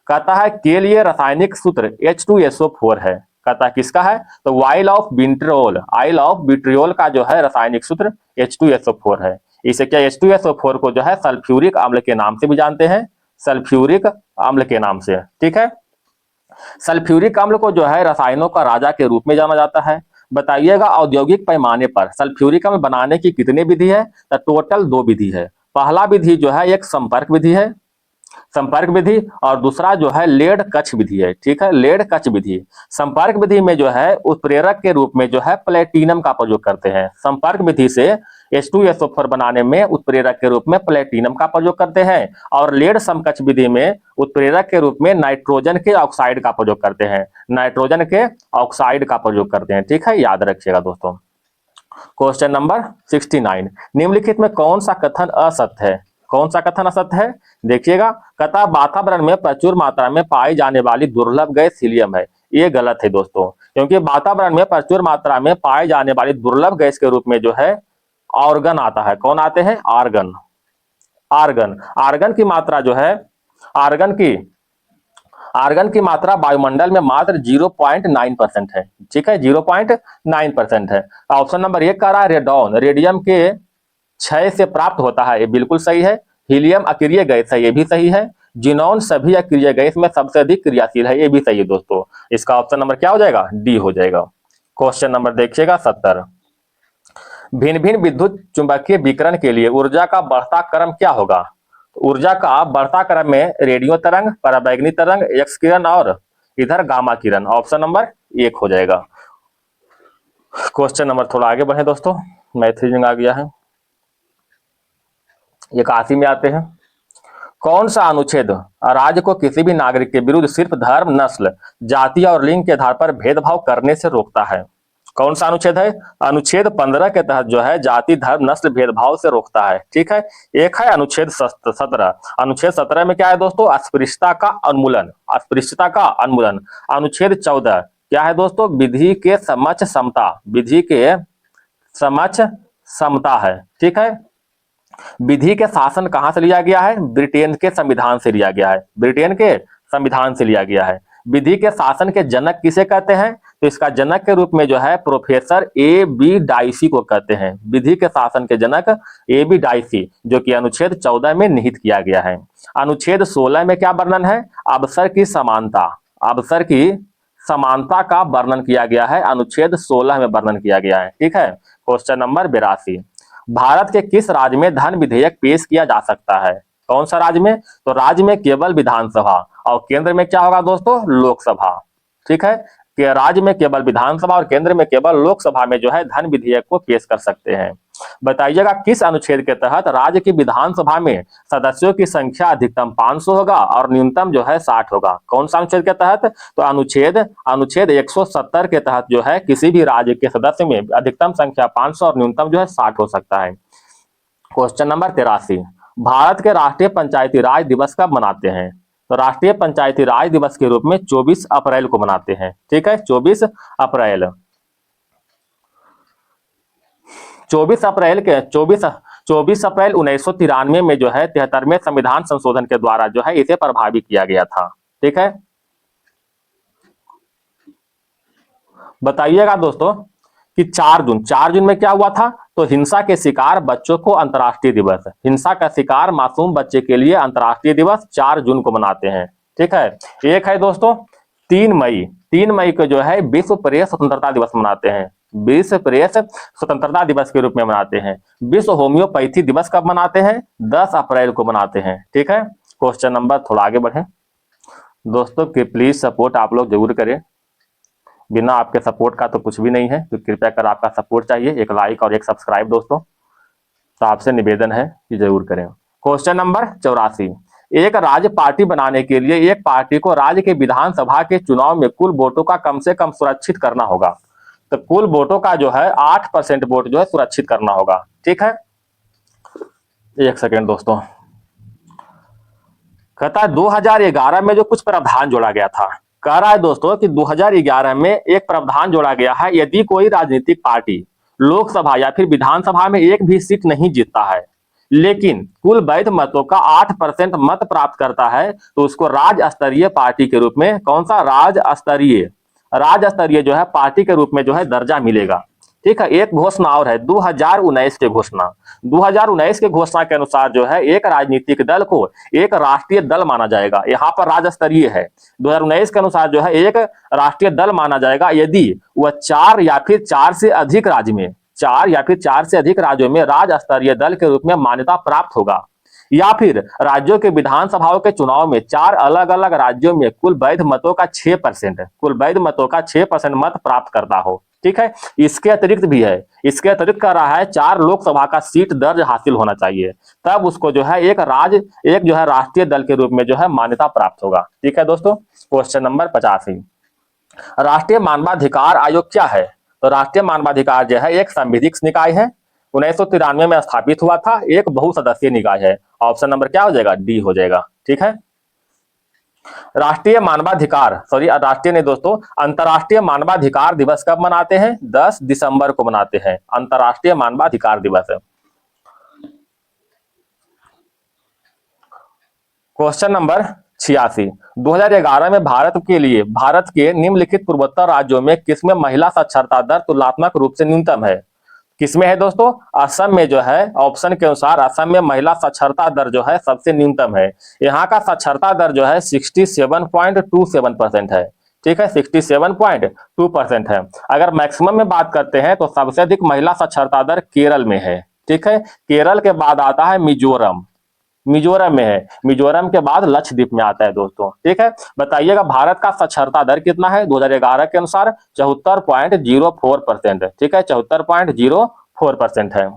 कहता है के लिए रासायनिक सूत्र H2SO4 है। कहता है किसका है? तो oil of vitriol, oil of vitriol का जो है रासायनिक सूत्र H2SO4 है। इसे क्या H2SO4 को जो है सल्फ्यूरिक अम्ल के नाम से भी जानते हैं, सल्फ्यूरिक अम्ल के नाम से। ठीक है, सल्फ्यूरिक अम्ल को जो है रसायनों का राजा के रूप में जाना जाता है। बताइएगा औद्योगिक पैमाने पर सल्फ्यूरिक अम्ल बनाने की कितनी विधि है? तो टोटल 2 विधि है। पहला विधि जो है एक संपर्क विधि है, संपर्क विधि, और दूसरा जो है लेड कच्छ विधि है। ठीक है, लेड कच्छ विधि। संपर्क विधि में जो है उत्प्रेरक के रूप में जो है प्लेटिनम का प्रयोग करते हैं। संपर्क विधि से H2SO4 बनाने में उत्प्रेरक के रूप में प्लेटिनम का प्रयोग करते हैं, और लेड समकक्ष विधि में उत्प्रेरक के रूप में नाइट्रोजन के ऑक्साइड का प्रयोग करते हैं, नाइट्रोजन के ऑक्साइड का प्रयोग करते हैं। ठीक है, याद रखिएगा दोस्तों। Question number 69। निम्नलिखित में कौन सा कथन असत्य है? कौन सा कथन असत्य है? देखिएगा, कहता वातावरण में प्रचुर मात्रा में पाई जाने वाली दुर्लभ गैस हीलियम है। ये गलत है दोस्तों, क्योंकि वातावरण में प्रचुर मात्रा में पाई जाने वाली दुर्लभ गैस के रूप में जो है ऑर्गन आता है। कौन आते हैं? आर्गन। आर्गन, आर्गन की मात्रा जो है, आर्गन की आर्गन की मात्रा वायुमंडल में मात्र 0.9% है, ठीक है, 0.9% है। ऑप्शन नंबर 1 कह रहा है रेडॉन रेडियम के क्षय से प्राप्त होता है, ये बिल्कुल सही है। हीलियम अक्रिय गैस है, ये भी सही है। जिनॉन सभी अक्रिय गैस में सबसे अधिक क्रियाशील है, ये भी सही है दोस्तों। इसका ऑप्शन नंबर क्या हो जाएगा? डी हो जाएगा। क्वेश्चन नंबर देखिएगा 70। भिन्न भिन्न विद्युत चुंबकीय विकिरण के लिए ऊर्जा का बढ़ता क्रम क्या होगा? ऊर्जा का बढ़ता क्रम में रेडियो तरंग, पराबैंगनी तरंग, एक्स किरण और इधर गामा किरण। ऑप्शन नंबर 1 हो जाएगा। क्वेश्चन नंबर थोड़ा आगे बढ़े दोस्तों, मैथ्रीजिंग आ गया है। 81 में आते हैं। कौन सा अनुच्छेद राज्य को किसी भी नागरिक के विरुद्ध सिर्फ धर्म, नस्ल, जाति और लिंग के आधार पर भेदभाव करने से रोकता है? कौन सा अनुच्छेद है? अनुच्छेद 15 के तहत जो है जाति, धर्म, नस्ल भेदभाव से रोकता है, ठीक है। एक है अनुच्छेद 17। अनुच्छेद 17 में क्या है दोस्तों? अस्पृश्यता का उन्मूलन, अस्पृश्यता का उन्मूलन। अनुच्छेद 14 क्या है दोस्तों? विधि के समक्ष समता, विधि के समक्ष समता है, ठीक है। विधि के शासन कहां से लिया गया है? ब्रिटेन के संविधान से लिया गया है, ब्रिटेन के संविधान से लिया गया है। विधि के शासन के जनक किसे कहते हैं? तो इसका जनक के रूप में जो है प्रोफेसर ए बी डाइसी को कहते हैं। विधि के शासन के जनक ए बी डाइसी, जो कि अनुच्छेद 14 में निहित किया गया है। अनुच्छेद 16 में क्या वर्णन है? अवसर की समानता, अवसर की समानता का वर्णन किया गया है, अनुच्छेद 16 में वर्णन किया गया है, ठीक है। Question number 82। भारत के किस राज्य में धन विधेयक पेश किया जा सकता है? कौन सा राज्य में? तो राज्य में केवल विधानसभा और केंद्र में क्या होगा दोस्तों? लोकसभा, ठीक है। कि राज्य में केवल विधानसभा और केंद्र में केवल लोकसभा में जो है धन विधेयक को पेश कर सकते हैं। बताइएगा किस अनुच्छेद के तहत राज्य की विधानसभा में सदस्यों की संख्या अधिकतम 500 होगा और न्यूनतम जो है 60 होगा? कौन सा अनुच्छेद के तहत? तो अनुच्छेद 170 के तहत जो है किसी भी राज्य के सदस्य में अधिकतम संख्या 500 और न्यूनतम जो है 60 हो सकता है। Question number 83। भारत के राष्ट्रीय पंचायती राज दिवस कब मनाते हैं? तो राष्ट्रीय पंचायती राज दिवस के रूप में 24 अप्रैल को मनाते हैं, ठीक है, 24 अप्रैल। 24 अप्रैल 1993 में जो है 73वें संविधान संशोधन के द्वारा जो है इसे प्रभावी किया गया था, ठीक है। बताइएगा दोस्तों कि 4 जून में क्या हुआ था? तो हिंसा के शिकार बच्चों को अंतर्राष्ट्रीय दिवस, हिंसा का शिकार मासूम बच्चे के लिए अंतर्राष्ट्रीय दिवस 4 जून को मनाते हैं, ठीक है। एक है दोस्तों 3 मई को जो है विश्व प्रेस स्वतंत्रता दिवस मनाते हैं, विश्व प्रेस स्वतंत्रता दिवस के रूप में मनाते हैं। विश्व होम्योपैथी दिवस कब मनाते हैं? 10 अप्रैल को मनाते हैं, ठीक है। क्वेश्चन नंबर थोड़ा आगे बढ़े दोस्तों, कि प्लीज सपोर्ट आप लोग जरूर करें, बिना आपके सपोर्ट का तो कुछ भी नहीं है, तो कृपया कर आपका सपोर्ट चाहिए, एक लाइक और एक सब्सक्राइब दोस्तों, तो आपसे निवेदन है कि जरूर करें। Question number 84। एक राज्य पार्टी बनाने के लिए एक पार्टी को राज्य के विधानसभा के चुनाव में कुल वोटों का कम से कम सुरक्षित करना होगा। तो कुल वोटों का जो है 8% वोट जो है सुरक्षित करना होगा, ठीक है। एक सेकेंड दोस्तों, कहता है 2011 में जो कुछ प्रावधान जोड़ा गया था, कह रहा है दोस्तों कि 2011 में एक प्रावधान जोड़ा गया है, यदि कोई राजनीतिक पार्टी लोकसभा या फिर विधानसभा में एक भी सीट नहीं जीतता है लेकिन कुल वैध मतों का 8% मत प्राप्त करता है, तो उसको राज्य स्तरीय पार्टी के रूप में, कौन सा? राज्य स्तरीय जो है पार्टी के रूप में जो है दर्जा मिलेगा, ठीक है। एक घोषणा और है 2019 के घोषणा, 2019 के घोषणा के अनुसार जो है एक राजनीतिक दल को एक राष्ट्रीय दल माना जाएगा, यहाँ पर राज्य स्तरीय है। 2019 के अनुसार जो है एक राष्ट्रीय दल माना जाएगा यदि वह 4 या फिर 4 से अधिक राज्य में, 4 या फिर 4 से अधिक राज्यों में राज्य स्तरीय दल के रूप में मान्यता प्राप्त होगा, या फिर राज्यों के विधानसभाओं के चुनाव में 4 अलग अलग राज्यों में कुल वैध मतों का 6%, कुल वैध मतों का 6% मत प्राप्त करता हो, ठीक है। इसके अतिरिक्त भी है, इसके अतिरिक्त कह रहा है 4 लोकसभा का सीट दर्ज हासिल होना चाहिए, तब उसको जो है एक जो है राष्ट्रीय दल के रूप में जो है मान्यता प्राप्त होगा, ठीक है दोस्तों। Question number 85। राष्ट्रीय मानवाधिकार आयोग क्या है? तो राष्ट्रीय मानवाधिकार जो है एक संविधिक निकाय है, 1993 में स्थापित हुआ था, एक बहुसदस्यीय निकाय है। ऑप्शन नंबर क्या हो जाएगा? डी हो जाएगा, ठीक है। राष्ट्रीय नहीं दोस्तों, अंतर्राष्ट्रीय मानवाधिकार दिवस कब मनाते हैं? 10 दिसंबर को मनाते हैं, अंतर्राष्ट्रीय मानवाधिकार दिवस। Question number 86। 2011 में भारत के निम्नलिखित पूर्वोत्तर राज्यों में किसमें महिला साक्षरता दर तुलनात्मक रूप से न्यूनतम है? किसमें है दोस्तों? असम में जो है, ऑप्शन के अनुसार असम में महिला साक्षरता दर जो है सबसे न्यूनतम है। यहाँ का साक्षरता दर जो है 67.27% है। ठीक है, 67.2% है। अगर मैक्सिमम में बात करते हैं तो सबसे अधिक महिला साक्षरता दर केरल में है। ठीक है, केरल के बाद आता है मिजोरम, मिजोरम में है। मिजोरम के बाद लक्षद्वीप में आता है दोस्तों। ठीक है, बताइएगा भारत का साक्षरता दर कितना है 2011 के अनुसार? 74.04%। ठीक है, 74.04% है।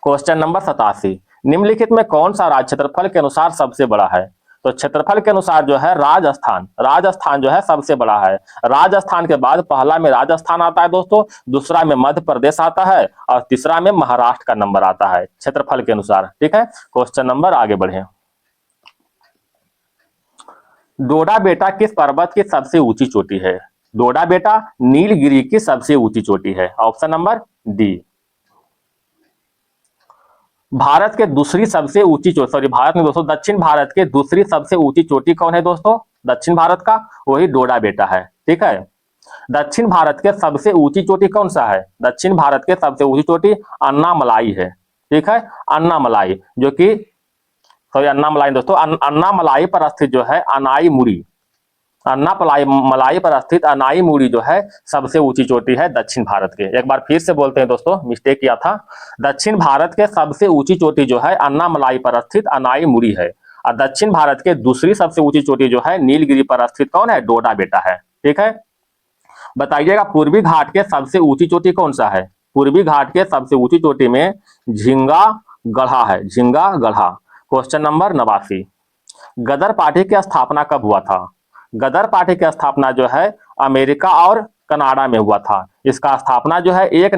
क्वेश्चन नंबर 87, निम्नलिखित में कौन सा राज्य क्षेत्रफल के अनुसार सबसे बड़ा है? तो क्षेत्रफल के अनुसार जो है राजस्थान जो है सबसे बड़ा है। राजस्थान के बाद पहला में राजस्थान आता है दोस्तों, दूसरा में मध्य प्रदेश आता है और तीसरा में महाराष्ट्र का नंबर आता है क्षेत्रफल के अनुसार। ठीक है, क्वेश्चन नंबर आगे बढ़े। डोडा बेटा किस पर्वत की सबसे ऊंची चोटी है? डोडा बेटा नीलगिरी की सबसे ऊंची चोटी है। Option number D. भारत के दूसरी सबसे ऊंची चोटी, सॉरी भारत में दोस्तों, दक्षिण भारत के दूसरी सबसे ऊंची चोटी कौन है दोस्तों? दक्षिण भारत का वही डोडा बेटा है। ठीक है, दक्षिण भारत के सबसे ऊंची चोटी कौन सा है? दक्षिण भारत के सबसे ऊंची चोटी अन्नामलाई है। ठीक है, अन्नामलाई, जो कि सॉरी अन्नामलाई दोस्तों, अन्नामलाई पर स्थित जो है अनाई मुड़ी, मलाई पर स्थित अनाई मुड़ी जो है सबसे ऊंची चोटी है दक्षिण भारत के। एक बार फिर से बोलते हैं दोस्तों, मिस्टेक किया था। दक्षिण भारत के सबसे ऊंची चोटी जो है अन्नामलाई पर स्थित अनाई मुड़ी है, और दक्षिण भारत के दूसरी सबसे ऊंची चोटी जो है नीलगिरी पर स्थित कौन है? डोडा बेटा है। ठीक है, बताइएगा पूर्वी घाट के सबसे ऊंची चोटी कौन सा है? पूर्वी घाट के सबसे ऊंची चोटी में झिंगा गढ़ा है, झिंगा गढ़ा। क्वेश्चन नंबर 89, गदर पार्टी की स्थापना कब हुआ था? गदर पार्टी की स्थापना जो है अमेरिका और कनाडा में हुआ था। इसका स्थापना जो है 1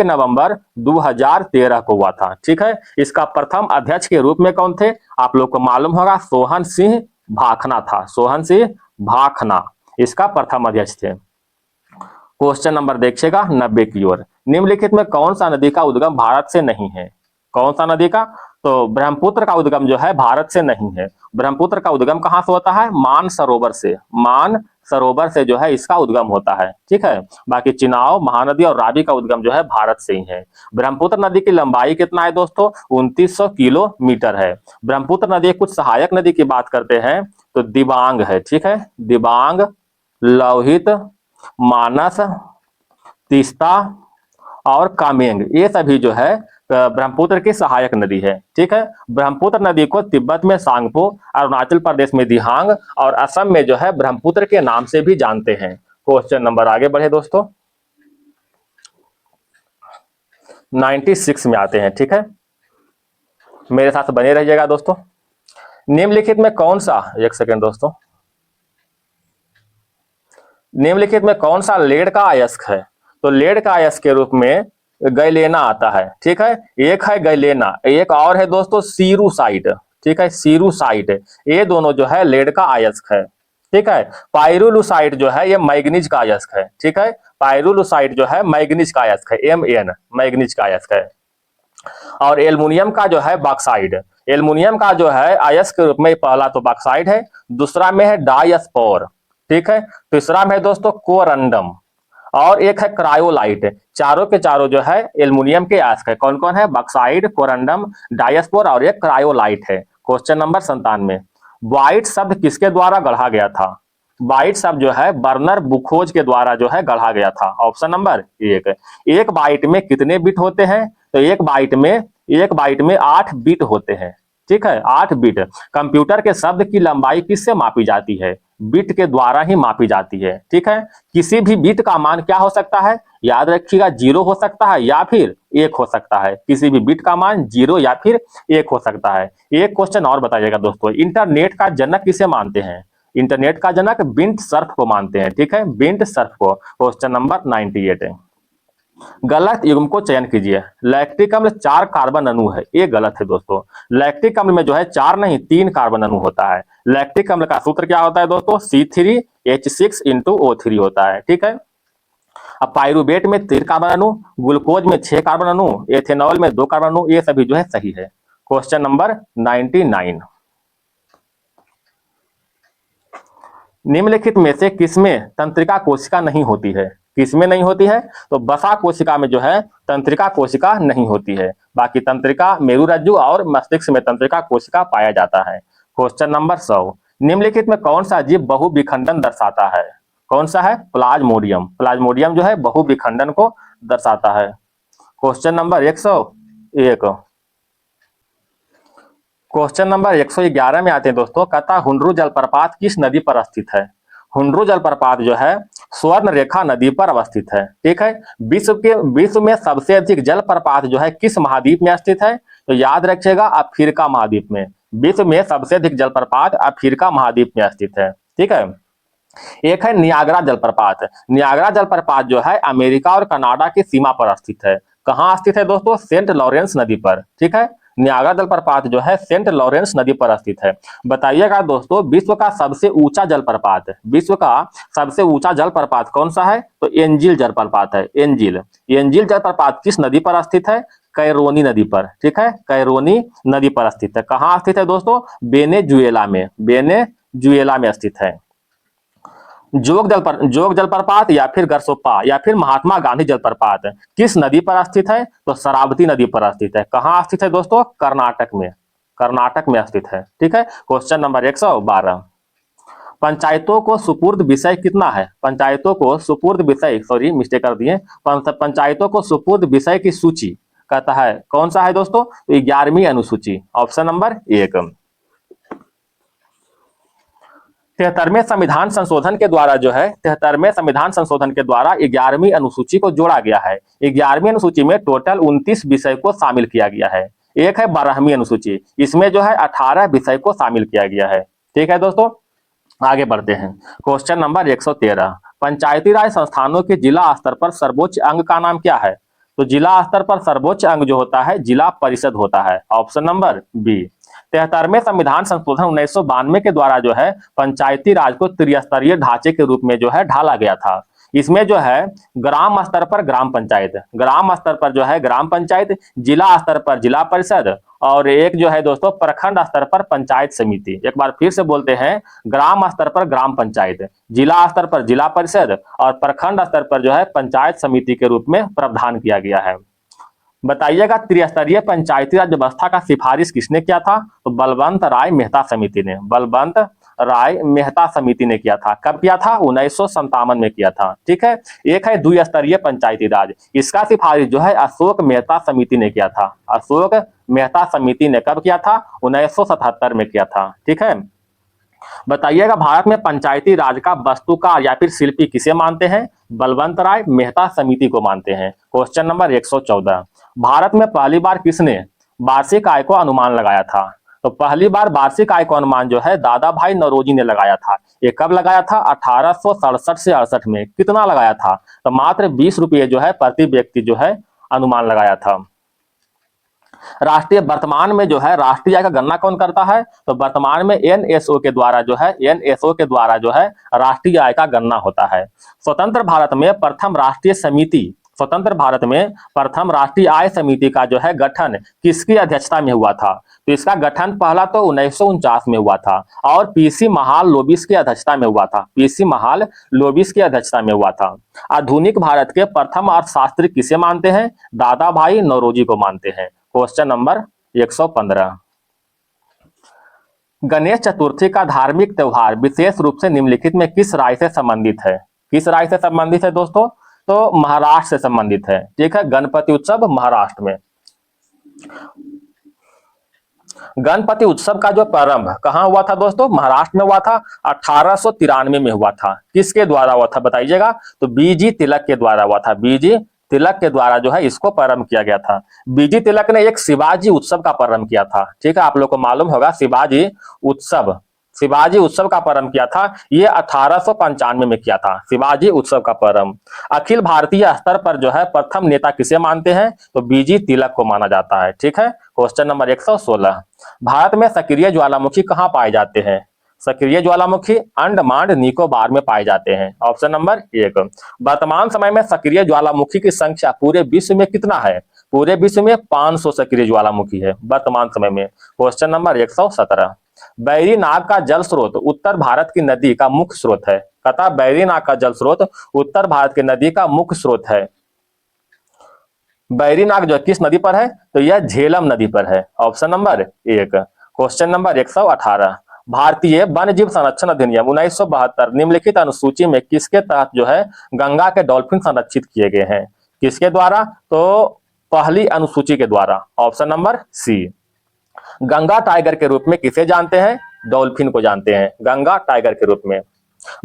नवंबर 2013 को हुआ था। ठीक है, इसका प्रथम अध्यक्ष के रूप में कौन थे? आप लोग को मालूम होगा, सोहन सिंह भाखना था। सोहन सिंह भाखना इसका प्रथम अध्यक्ष थे। क्वेश्चन नंबर देखिएगा 90 की ओर, निम्नलिखित में कौन सा नदी का उद्गम भारत से नहीं है? कौन सा नदी का? तो ब्रह्मपुत्र का उद्गम जो है भारत से नहीं है। ब्रह्मपुत्र का उद्गम कहां से होता है? मानसरोवर से, मानसरोवर से जो है इसका उद्गम होता है। ठीक है, बाकी चिनाव, महानदी और रावी का उद्गम जो है भारत से ही है। ब्रह्मपुत्र नदी की लंबाई कितना है दोस्तों? 2900 किलोमीटर है। ब्रह्मपुत्र नदी कुछ सहायक नदी की बात करते हैं तो दिबांग है। ठीक है, दिबांग, लोहित, मानस, तीस्ता और कामेंग, ये सभी जो है ब्रह्मपुत्र की सहायक नदी है। ठीक है, ब्रह्मपुत्र नदी को तिब्बत में सांगपो, अरुणाचल प्रदेश में दिहांग और असम में जो है ब्रह्मपुत्र के नाम से भी जानते हैं। क्वेश्चन नंबर आगे बढ़े दोस्तों, 96 में आते हैं। ठीक है, मेरे साथ बने रहिएगा दोस्तों। निम्नलिखित में कौन सा, एक सेकेंड दोस्तों, निम्नलिखित में कौन सा लेड का अयस्क है? तो लेड का अयस्क के रूप में गैलेना आता है। ठीक है, एक है गैलेना, एक और है दोस्तों सीरूसाइट। ठीक है, सीरूसाइट, ये दोनों जो है लेड का अयस्क है। ठीक है, पाइरुलुसाइट जो है ये मैग्नीज का अयस्क है। ठीक है, पाइरुलुसाइट जो है मैग्नीज का अयस्क है, Mn मैग्नीज का अयस्क है। और एल्युमिनियम का जो है बॉक्साइड, एल्युमिनियम का जो है अयस्क के रूप में पहला तो बॉक्साइड है, दूसरा में है डायस्पोर। ठीक है, तीसरा में है दोस्तों कोरंडम और एक है क्रायोलाइट। चारों के चारों जो है एल्युमिनियम के अयस्क है। कौन कौन है? बॉक्साइड, कोरंडम, डायस्पोर और एक क्रायोलाइट है। क्वेश्चन नंबर 97, व्हाइट शब्द किसके द्वारा गढ़ा गया था? बाइट शब्द जो है बर्नर बुखोज के द्वारा जो है गढ़ा गया था। ऑप्शन नंबर एक बाइट में कितने बिट होते हैं? तो एक बाइट में 8 बिट होते हैं। ठीक है, 8 बिट। कंप्यूटर के शब्द की लंबाई किससे मापी जाती है? बिट के द्वारा ही मापी जाती है। ठीक है, किसी भी बिट का मान क्या हो सकता है? याद रखिएगा 0 हो सकता है या फिर 1 हो सकता है। किसी भी बिट का मान 0 या फिर 1 हो सकता है। एक क्वेश्चन और बताइएगा दोस्तों, इंटरनेट का जनक किसे मानते हैं? इंटरनेट का जनक बिंट सर्फ को मानते हैं। ठीक है, बिंट सर्फ को। क्वेश्चन नंबर 98 है, गलत युग्म को चयन कीजिए। लैक्टिक अम्ल 4 कार्बन अणु है, ये गलत है दोस्तों। लैक्टिक अम्ल में जो है 4 नहीं 3 कार्बन अणु होता है। लैक्टिक अम्ल का सूत्र क्या होता है दोस्तों? C3H6O3 होता है। ठीक है, अब पाइरुवेट में 3 कार्बन अणु, ग्लूकोज में 6 कार्बन अणु, एथेनॉल में 2 कार्बन अणु, ये सभी जो है सही है। क्वेश्चन नंबर 99, निम्नलिखित में से किसमें तंत्रिका कोशिका नहीं होती है? किसमें नहीं होती है? तो बसा कोशिका में जो है तंत्रिका कोशिका नहीं होती है। बाकी तंत्रिका मेरुरज्जु और मस्तिष्क में तंत्रिका कोशिका पाया जाता है। क्वेश्चन नंबर 100, निम्नलिखित में कौन सा जीव बहुविखंडन दर्शाता है? कौन सा है? प्लाज्मोडियम। प्लाज्मोडियम जो है बहुविखंडन को दर्शाता है। क्वेश्चन नंबर 101, क्वेश्चन नंबर 111 में आते हैं दोस्तों। कहता हुंड्रू जलप्रपात किस नदी पर स्थित है? हुंड्रू जलप्रपात जो है स्वर्ण रेखा नदी पर अवस्थित है। ठीक है। विश्व में सबसे अधिक जलप्रपात जो है किस महाद्वीप में स्थित है? तो याद रखिएगा अफ्रीका महाद्वीप में। विश्व में सबसे अधिक जलप्रपात अफ्रीका महाद्वीप में स्थित है। ठीक है। एक है नियाग्रा जलप्रपात। नियाग्रा जलप्रपात जो है अमेरिका और कनाडा की सीमा पर स्थित है। कहां स्थित है दोस्तों? सेंट लॉरेंस नदी पर। ठीक है। नियाग्रा जलप्रपात जो है सेंट लॉरेंस नदी पर स्थित है। बताइएगा दोस्तों विश्व का सबसे ऊंचा जलप्रपात, विश्व का सबसे ऊंचा जलप्रपात कौन सा है? तो एंजिल जलप्रपात है। एंजिल जलप्रपात किस नदी पर स्थित है? कैरोनी नदी पर। ठीक है। कैरोनी नदी पर स्थित है। कहां स्थित है दोस्तों? वेनेजुएला में। वेनेजुएला में स्थित है। जोग जलप्रपात या फिर गरसोप्पा या फिर महात्मा गांधी जलप्रपात किस नदी पर स्थित है? तो शरावती नदी पर स्थित है। कहां स्थित है दोस्तों? कर्नाटक में। कर्नाटक में स्थित है। ठीक है। क्वेश्चन नंबर 112, पंचायतों को सुपुर्द विषय कितना है? पंचायतों को सुपुर्द विषय, सॉरी मिस्टेक कर दिए, पंचायतों को सुपुर्द विषय की सूची कहता है कौन सा है दोस्तों? 11वीं अनुसूची। Option number 1। 73वें संविधान संशोधन के द्वारा जो है 73वें संविधान संशोधन के द्वारा 11वीं अनुसूची को जोड़ा गया है। 11वीं अनुसूची में टोटल 29 विषय को शामिल किया गया है। एक है 12वीं अनुसूची, इसमें जो है 18 विषय को शामिल किया गया है। ठीक है दोस्तों, आगे बढ़ते हैं। क्वेश्चन नंबर 113, पंचायती राज संस्थानों के जिला स्तर पर सर्वोच्च अंग का नाम क्या है? तो जिला स्तर पर सर्वोच्च अंग जो होता है जिला परिषद होता है। Option number B. 73वें संविधान संशोधन 1992 के द्वारा जो है पंचायती राज को त्रिस्तरीय ढांचे के रूप में जो है ढाला गया था। इसमें जो है ग्राम स्तर पर ग्राम पंचायत, ग्राम स्तर पर जो है ग्राम पंचायत, जिला स्तर पर जिला परिषद, और एक जो है दोस्तों प्रखंड स्तर पर पंचायत समिति। एक बार फिर से बोलते हैं, ग्राम स्तर पर ग्राम पंचायत, जिला स्तर पर जिला परिषद और प्रखंड स्तर पर जो है पंचायत समिति के रूप में प्रावधान किया गया है। बताइएगा त्रिस्तरीय पंचायती राज व्यवस्था का सिफारिश किसने किया था? तो बलवंत राय मेहता समिति ने। बलवंत राय मेहता समिति ने किया था। कब किया था? 1957 में किया था। ठीक है। एक है द्विस्तरीय पंचायती राज, इसका सिफारिश जो है अशोक मेहता समिति ने किया था। अशोक मेहता समिति ने कब किया था? 1977 में किया था। ठीक है। बताइएगा भारत में पंचायती राज का वास्तुकार या फिर शिल्पी किसे मानते हैं? बलवंत राय मेहता समिति को मानते हैं। क्वेश्चन नंबर 114, भारत में पहली बार किसने वार्षिक आय को अनुमान लगाया था? तो पहली बार वार्षिक आय को अनुमान जो है दादा भाई नौरोजी ने लगाया था। ये कब लगाया था? 1867 से 68 में। कितना लगाया था? तो मात्र 20 रुपये जो है प्रति व्यक्ति जो है अनुमान लगाया था। वर्तमान में जो है राष्ट्रीय आय का गणना कौन करता है? तो वर्तमान में एनएसओ के द्वारा जो है राष्ट्रीय आय का गणना होता है। स्वतंत्र भारत में प्रथम राष्ट्रीय आय समिति का जो है गठन किसकी अध्यक्षता में हुआ था? तो इसका गठन पहला तो 1949 में हुआ था और पीसी महाल लोबिस की अध्यक्षता में हुआ था। पीसी महाल लोबिस की अध्यक्षता में हुआ था। आधुनिक भारत के प्रथम अर्थशास्त्री किसे मानते हैं? दादा भाई नौरोजी को मानते हैं। क्वेश्चन नंबर 115, गणेश चतुर्थी का धार्मिक त्योहार विशेष रूप से निम्नलिखित में किस राज्य से संबंधित है? किस राज्य से संबंधित है दोस्तों? तो महाराष्ट्र से संबंधित है। ठीक है। गणपति उत्सव महाराष्ट्र में। गणपति उत्सव का जो प्रारंभ कहां हुआ था दोस्तों? महाराष्ट्र में हुआ था। 1893 में हुआ था। किसके द्वारा हुआ था बताइएगा? तो बीजी तिलक के द्वारा हुआ था। बीजी तिलक के द्वारा जो है इसको प्रारंभ किया गया था। बीजी तिलक ने एक शिवाजी उत्सव का प्रारंभ किया था। ठीक है। आप लोग को मालूम होगा शिवाजी उत्सव का प्रारंभ किया था। ये 1895 में किया था शिवाजी उत्सव का प्रारंभ। अखिल भारतीय स्तर पर जो है प्रथम नेता किसे मानते हैं? तो बीजी तिलक को माना जाता है। ठीक है। क्वेश्चन नंबर 116, भारत में सक्रिय ज्वालामुखी कहां पाए जाते हैं? सक्रिय ज्वालामुखी अंडमान निकोबार में पाए जाते हैं। Option number 1। वर्तमान समय में सक्रिय ज्वालामुखी की संख्या पूरे विश्व में कितना है? पूरे विश्व में 500 सक्रिय ज्वालामुखी है वर्तमान समय में। क्वेश्चन नंबर 117, बैरी नाग का जल स्रोत उत्तर भारत की नदी का मुख्य स्रोत है। कथा बैरी नाग का जल स्रोत उत्तर भारत की नदी का मुख्य स्रोत है। बैरी नाग जो किस नदी पर है, तो यह झेलम नदी पर है। Option number 1। क्वेश्चन नंबर 118, भारतीय वन्य जीव संरक्षण अधिनियम 1972 निम्नलिखित अनुसूची में किसके तहत जो है गंगा के डॉल्फिन संरक्षित किए गए हैं? किसके द्वारा? तो पहली अनुसूची के द्वारा। Option number C. Ganga tiger के रूप में किसे जानते हैं? डॉल्फिन को जानते हैं गंगा टाइगर के रूप में।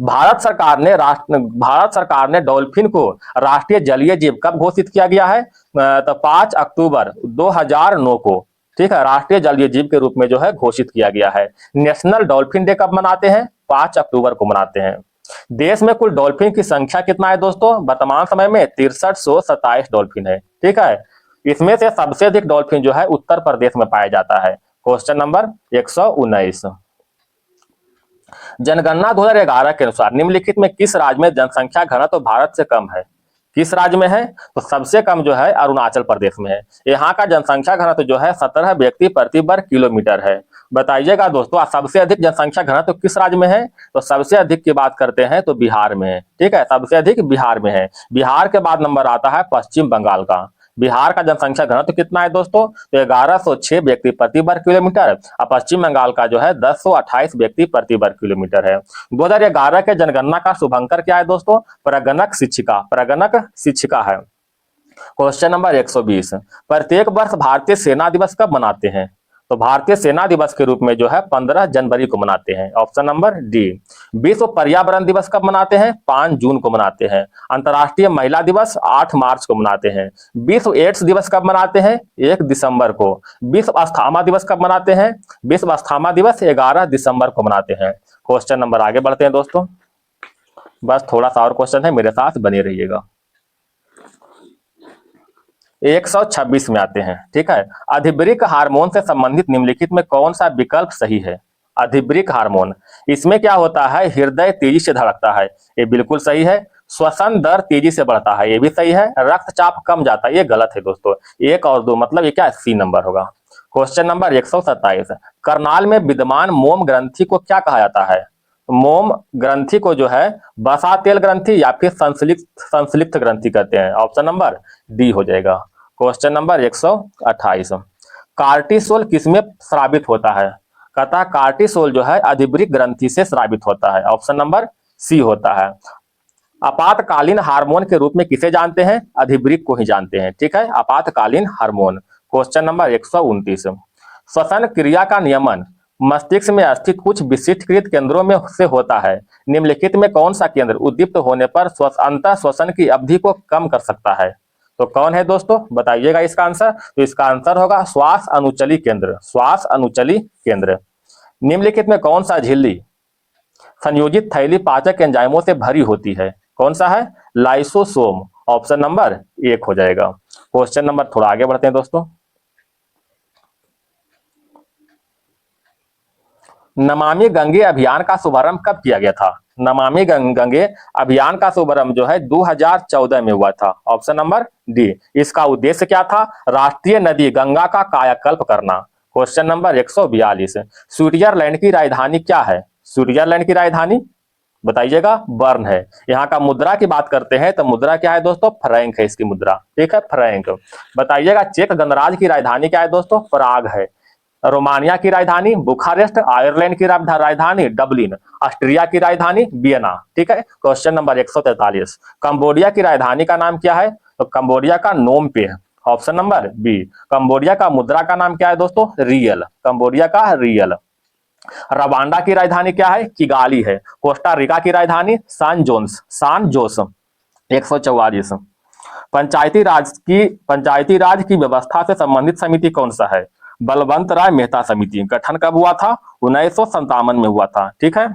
भारत सरकार ने डॉल्फिन को राष्ट्रीय जलीय जीव कब घोषित किया गया है? तो 5 अक्टूबर 2009 को, ठीक है, राष्ट्रीय जलीय जीव के रूप में जो है घोषित किया गया है। नेशनल डॉल्फिन डे कब मनाते हैं? 5 अक्टूबर को मनाते हैं। देश में कुल डॉल्फिन की संख्या कितना है दोस्तों? वर्तमान समय में 6327 डॉल्फिन है। ठीक है, इसमें से सबसे अधिक डॉल्फिन जो है उत्तर प्रदेश में पाया जाता है। क्वेश्चन नंबर 119, जनगणना 2011 के अनुसार निम्नलिखित में किस राज्य में जनसंख्या घनत्व भारत से कम है? किस राज्य में है? तो सबसे कम जो है अरुणाचल प्रदेश में है। यहाँ का जनसंख्या घनत्व जो है 17 व्यक्ति प्रति वर्ग किलोमीटर है। बताइएगा दोस्तों, सबसे अधिक जनसंख्या घनत्व किस राज्य में है? तो सबसे अधिक की बात करते हैं तो बिहार में है। ठीक है, सबसे अधिक बिहार में है। बिहार के बाद नंबर आता है पश्चिम बंगाल का। बिहार का जनसंख्या घनत्व कितना है दोस्तों? तो 1106 व्यक्ति प्रति वर्ग किलोमीटर और पश्चिम बंगाल का जो है 1028 व्यक्ति प्रति वर्ग किलोमीटर है। 2011 के जनगणना का शुभंकर क्या है दोस्तों? प्रगणक शिक्षिका, प्रगणक शिक्षिका है। क्वेश्चन नंबर 120, प्रत्येक वर्ष भारतीय सेना दिवस कब मनाते हैं? तो भारतीय सेना दिवस के रूप में जो है 15 जनवरी को मनाते हैं। Option number D. विश्व पर्यावरण दिवस कब मनाते हैं? 5 जून को मनाते हैं। अंतर्राष्ट्रीय महिला दिवस 8 मार्च को मनाते हैं। विश्व एड्स दिवस कब मनाते हैं? 1 दिसंबर को। विश्व अस्थमा दिवस कब मनाते हैं? विश्व अस्थमा दिवस 11 दिसंबर को मनाते हैं। क्वेश्चन नंबर आगे बढ़ते हैं दोस्तों, बस थोड़ा सा और क्वेश्चन है, मेरे साथ बने रहिएगा। 126 में आते हैं। ठीक है, अधिवृक्क हार्मोन से संबंधित निम्नलिखित में कौन सा विकल्प सही है? अधिवृक्क हार्मोन, इसमें क्या होता है? हृदय तेजी से धड़कता है, ये बिल्कुल सही है। श्वसन दर तेजी से बढ़ता है, ये भी सही है। रक्तचाप कम जाता है, ये गलत है दोस्तों। 1 और 2 मतलब ये क्या? सी नंबर होगा। क्वेश्चन नंबर 127, करनाल में विद्यमान मोम ग्रंथि को क्या कहा जाता है? मोम ग्रंथि को जो है वसा तेल ग्रंथि या फिर संश्लिष्ट ग्रंथि कहते हैं। ऑप्शन नंबर डी हो जाएगा। क्वेश्चन नंबर 128, कार्टिसोल किसमें स्रावित होता है? कहता है कार्टिसोल जो है अधिवृक्क ग्रंथि से स्रावित होता है। ऑप्शन नंबर सी होता है। आपातकालीन हार्मोन के रूप में किसे जानते हैं? अधिवृक्क को ही जानते हैं। ठीक है, आपातकालीन हार्मोन। क्वेश्चन नंबर 129, श्वसन क्रिया का नियमन मस्तिष्क में स्थित कुछ विशिष्टकृत केंद्रों में से होता है। निम्नलिखित में कौन सा केंद्र उद्दीप्त होने पर अंतः श्वसन की अवधि को कम कर सकता है? तो कौन है दोस्तों? बताइएगा इसका आंसर। तो इसका आंसर होगा श्वास अनुचली केंद्र, श्वास अनुचली केंद्र। निम्नलिखित में कौन सा झिल्ली संयोजित थैली पाचक एंजाइमों से भरी होती है? कौन सा है? लाइसोसोम। ऑप्शन नंबर 1 हो जाएगा। क्वेश्चन नंबर थोड़ा आगे बढ़ते हैं दोस्तों, नमामि गंगे अभियान का शुभारंभ कब किया गया था? नमामि गंगे अभियान का शुभारंभ जो है 2014 में हुआ था। Option number D. इसका उद्देश्य क्या था? राष्ट्रीय नदी गंगा का कायाकल्प करना। क्वेश्चन नंबर 142, स्विट्जरलैंड की राजधानी क्या है? स्विट्जरलैंड की राजधानी बताइएगा बर्न है। यहाँ का मुद्रा की बात करते हैं तो मुद्रा क्या है दोस्तों? फ्रैंक है इसकी मुद्रा। ठीक है, फ्रैंक। बताइएगा चेक गणराज्य की राजधानी क्या है दोस्तों? प्राग है। रोमानिया की राजधानी बुखारेस्ट, आयरलैंड की राजधानी डबलिन, ऑस्ट्रिया की राजधानी वियना। ठीक है, क्वेश्चन नंबर 143, कंबोडिया की राजधानी का नाम क्या है? तो कंबोडिया का नोम पे है। Option number B. कंबोडिया का मुद्रा का नाम क्या है दोस्तों? रियल, कंबोडिया का रियल। रवांडा की राजधानी क्या है? किगाली है। कोस्टा रिका की राजधानी सान जोस। 144, पंचायती राज की व्यवस्था से संबंधित समिति कौन सा है? बलवंत राय मेहता समिति। गठन कब हुआ था? 1957 में हुआ था। ठीक है,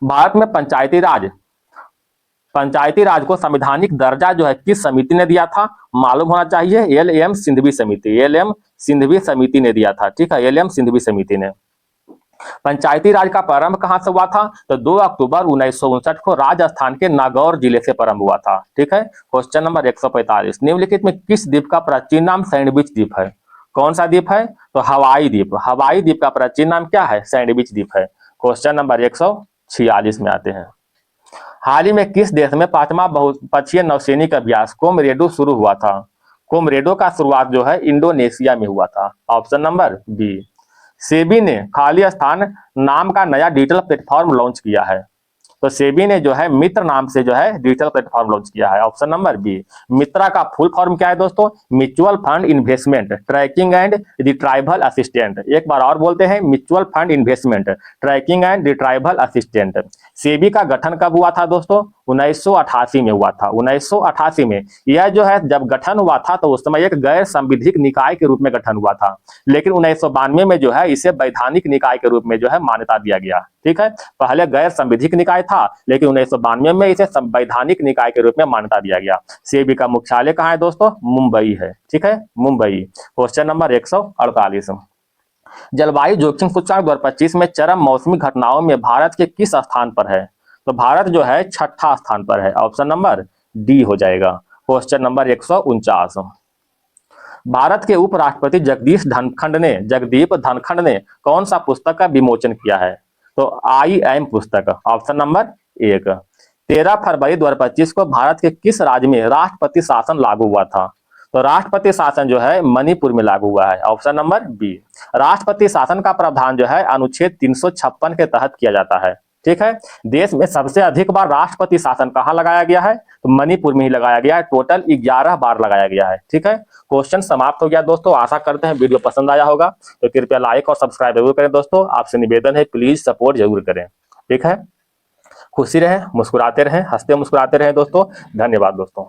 भारत में पंचायती राज को संवैधानिक दर्जा जो है किस समिति ने दिया था? मालूम होना चाहिए, एल.एम. सिंघवी समिति, एल.एम. सिंघवी समिति ने दिया था। ठीक है, एल.एम. सिंघवी समिति ने। पंचायती राज का प्रारंभ कहां से हुआ था? तो 2 अक्टूबर 1959 को राजस्थान के नागौर जिले से प्रारंभ हुआ था। ठीक है, क्वेश्चन नंबर 145, निम्नलिखित में किस द्वीप का प्राचीन नाम सैंडविच द्वीप है? कौन सा द्वीप है? तो हवाई द्वीप। हवाई द्वीप का प्राचीन नाम क्या है? सैंडविच द्वीप है। क्वेश्चन नंबर 146 में आते हैं। हाल ही में किस देश में 5वां बहुपक्षीय नौसैनिक अभ्यास कोमरेडो शुरू हुआ था? कोमरेडो का शुरुआत जो है इंडोनेशिया में हुआ था। Option number B. सेबी ने खाली स्थान नाम का नया डिजिटल प्लेटफॉर्म लॉन्च किया है। तो सेबी ने जो है मित्र नाम से जो है डिजिटल प्लेटफॉर्म लॉन्च किया है। Option number B. मित्रा का फुल फॉर्म क्या है दोस्तों? Mutual fund investment tracking and retrieval assistant. एक बार और बोलते हैं, mutual fund investment tracking and retrieval assistant. SEBI का गठन कब हुआ था दोस्तों? 1988 में हुआ था। 1988 में यह जो है जब गठन हुआ था तो उस समय एक गैर संविधिक निकाय के रूप में गठन हुआ था, लेकिन 1992 में जो है इसे वैधानिक निकाय के रूप में जो है मान्यता दिया गया। ठीक है, पहले गैर संविधिक निकाय था, लेकिन 1992 में इसे संवैधानिक निकाय के रूप में मान्यता दिया गया। सेबी का मुख्यालय कहाँ है दोस्तों? मुंबई है। ठीक है, मुंबई। Question number 148। जलवायु जोखिम सूचकांक 2025 में चरम मौसमी घटनाओं में भारत के किस स्थान पर है? तो भारत जो है 6ठा स्थान पर है। ऑप्शन नंबर डी हो जाएगा। Question number 149। भारत के उपराष्ट्रपति जगदीप धनखड़ ने कौन सा पुस्तक का विमोचन किया है? तो आई एम पुस्तक। Option number 1। 13 फरवरी 2025 को भारत के किस राज्य में राष्ट्रपति शासन लागू हुआ था? तो राष्ट्रपति शासन जो है मणिपुर में लागू हुआ है। Option number B. राष्ट्रपति शासन का प्रावधान जो है अनुच्छेद 356 के तहत किया जाता है। ठीक है, देश में सबसे अधिक बार राष्ट्रपति शासन कहाँ लगाया गया है? तो मणिपुर में ही लगाया गया है। टोटल 11 बार लगाया गया है। ठीक है, क्वेश्चन समाप्त हो गया दोस्तों। आशा करते हैं वीडियो पसंद आया होगा, तो कृपया लाइक और सब्सक्राइब जरूर करें दोस्तों। आपसे निवेदन है, प्लीज सपोर्ट जरूर करें। ठीक है, खुशी रहे, मुस्कुराते रहें, हंसते मुस्कुराते रहें दोस्तों। धन्यवाद दोस्तों।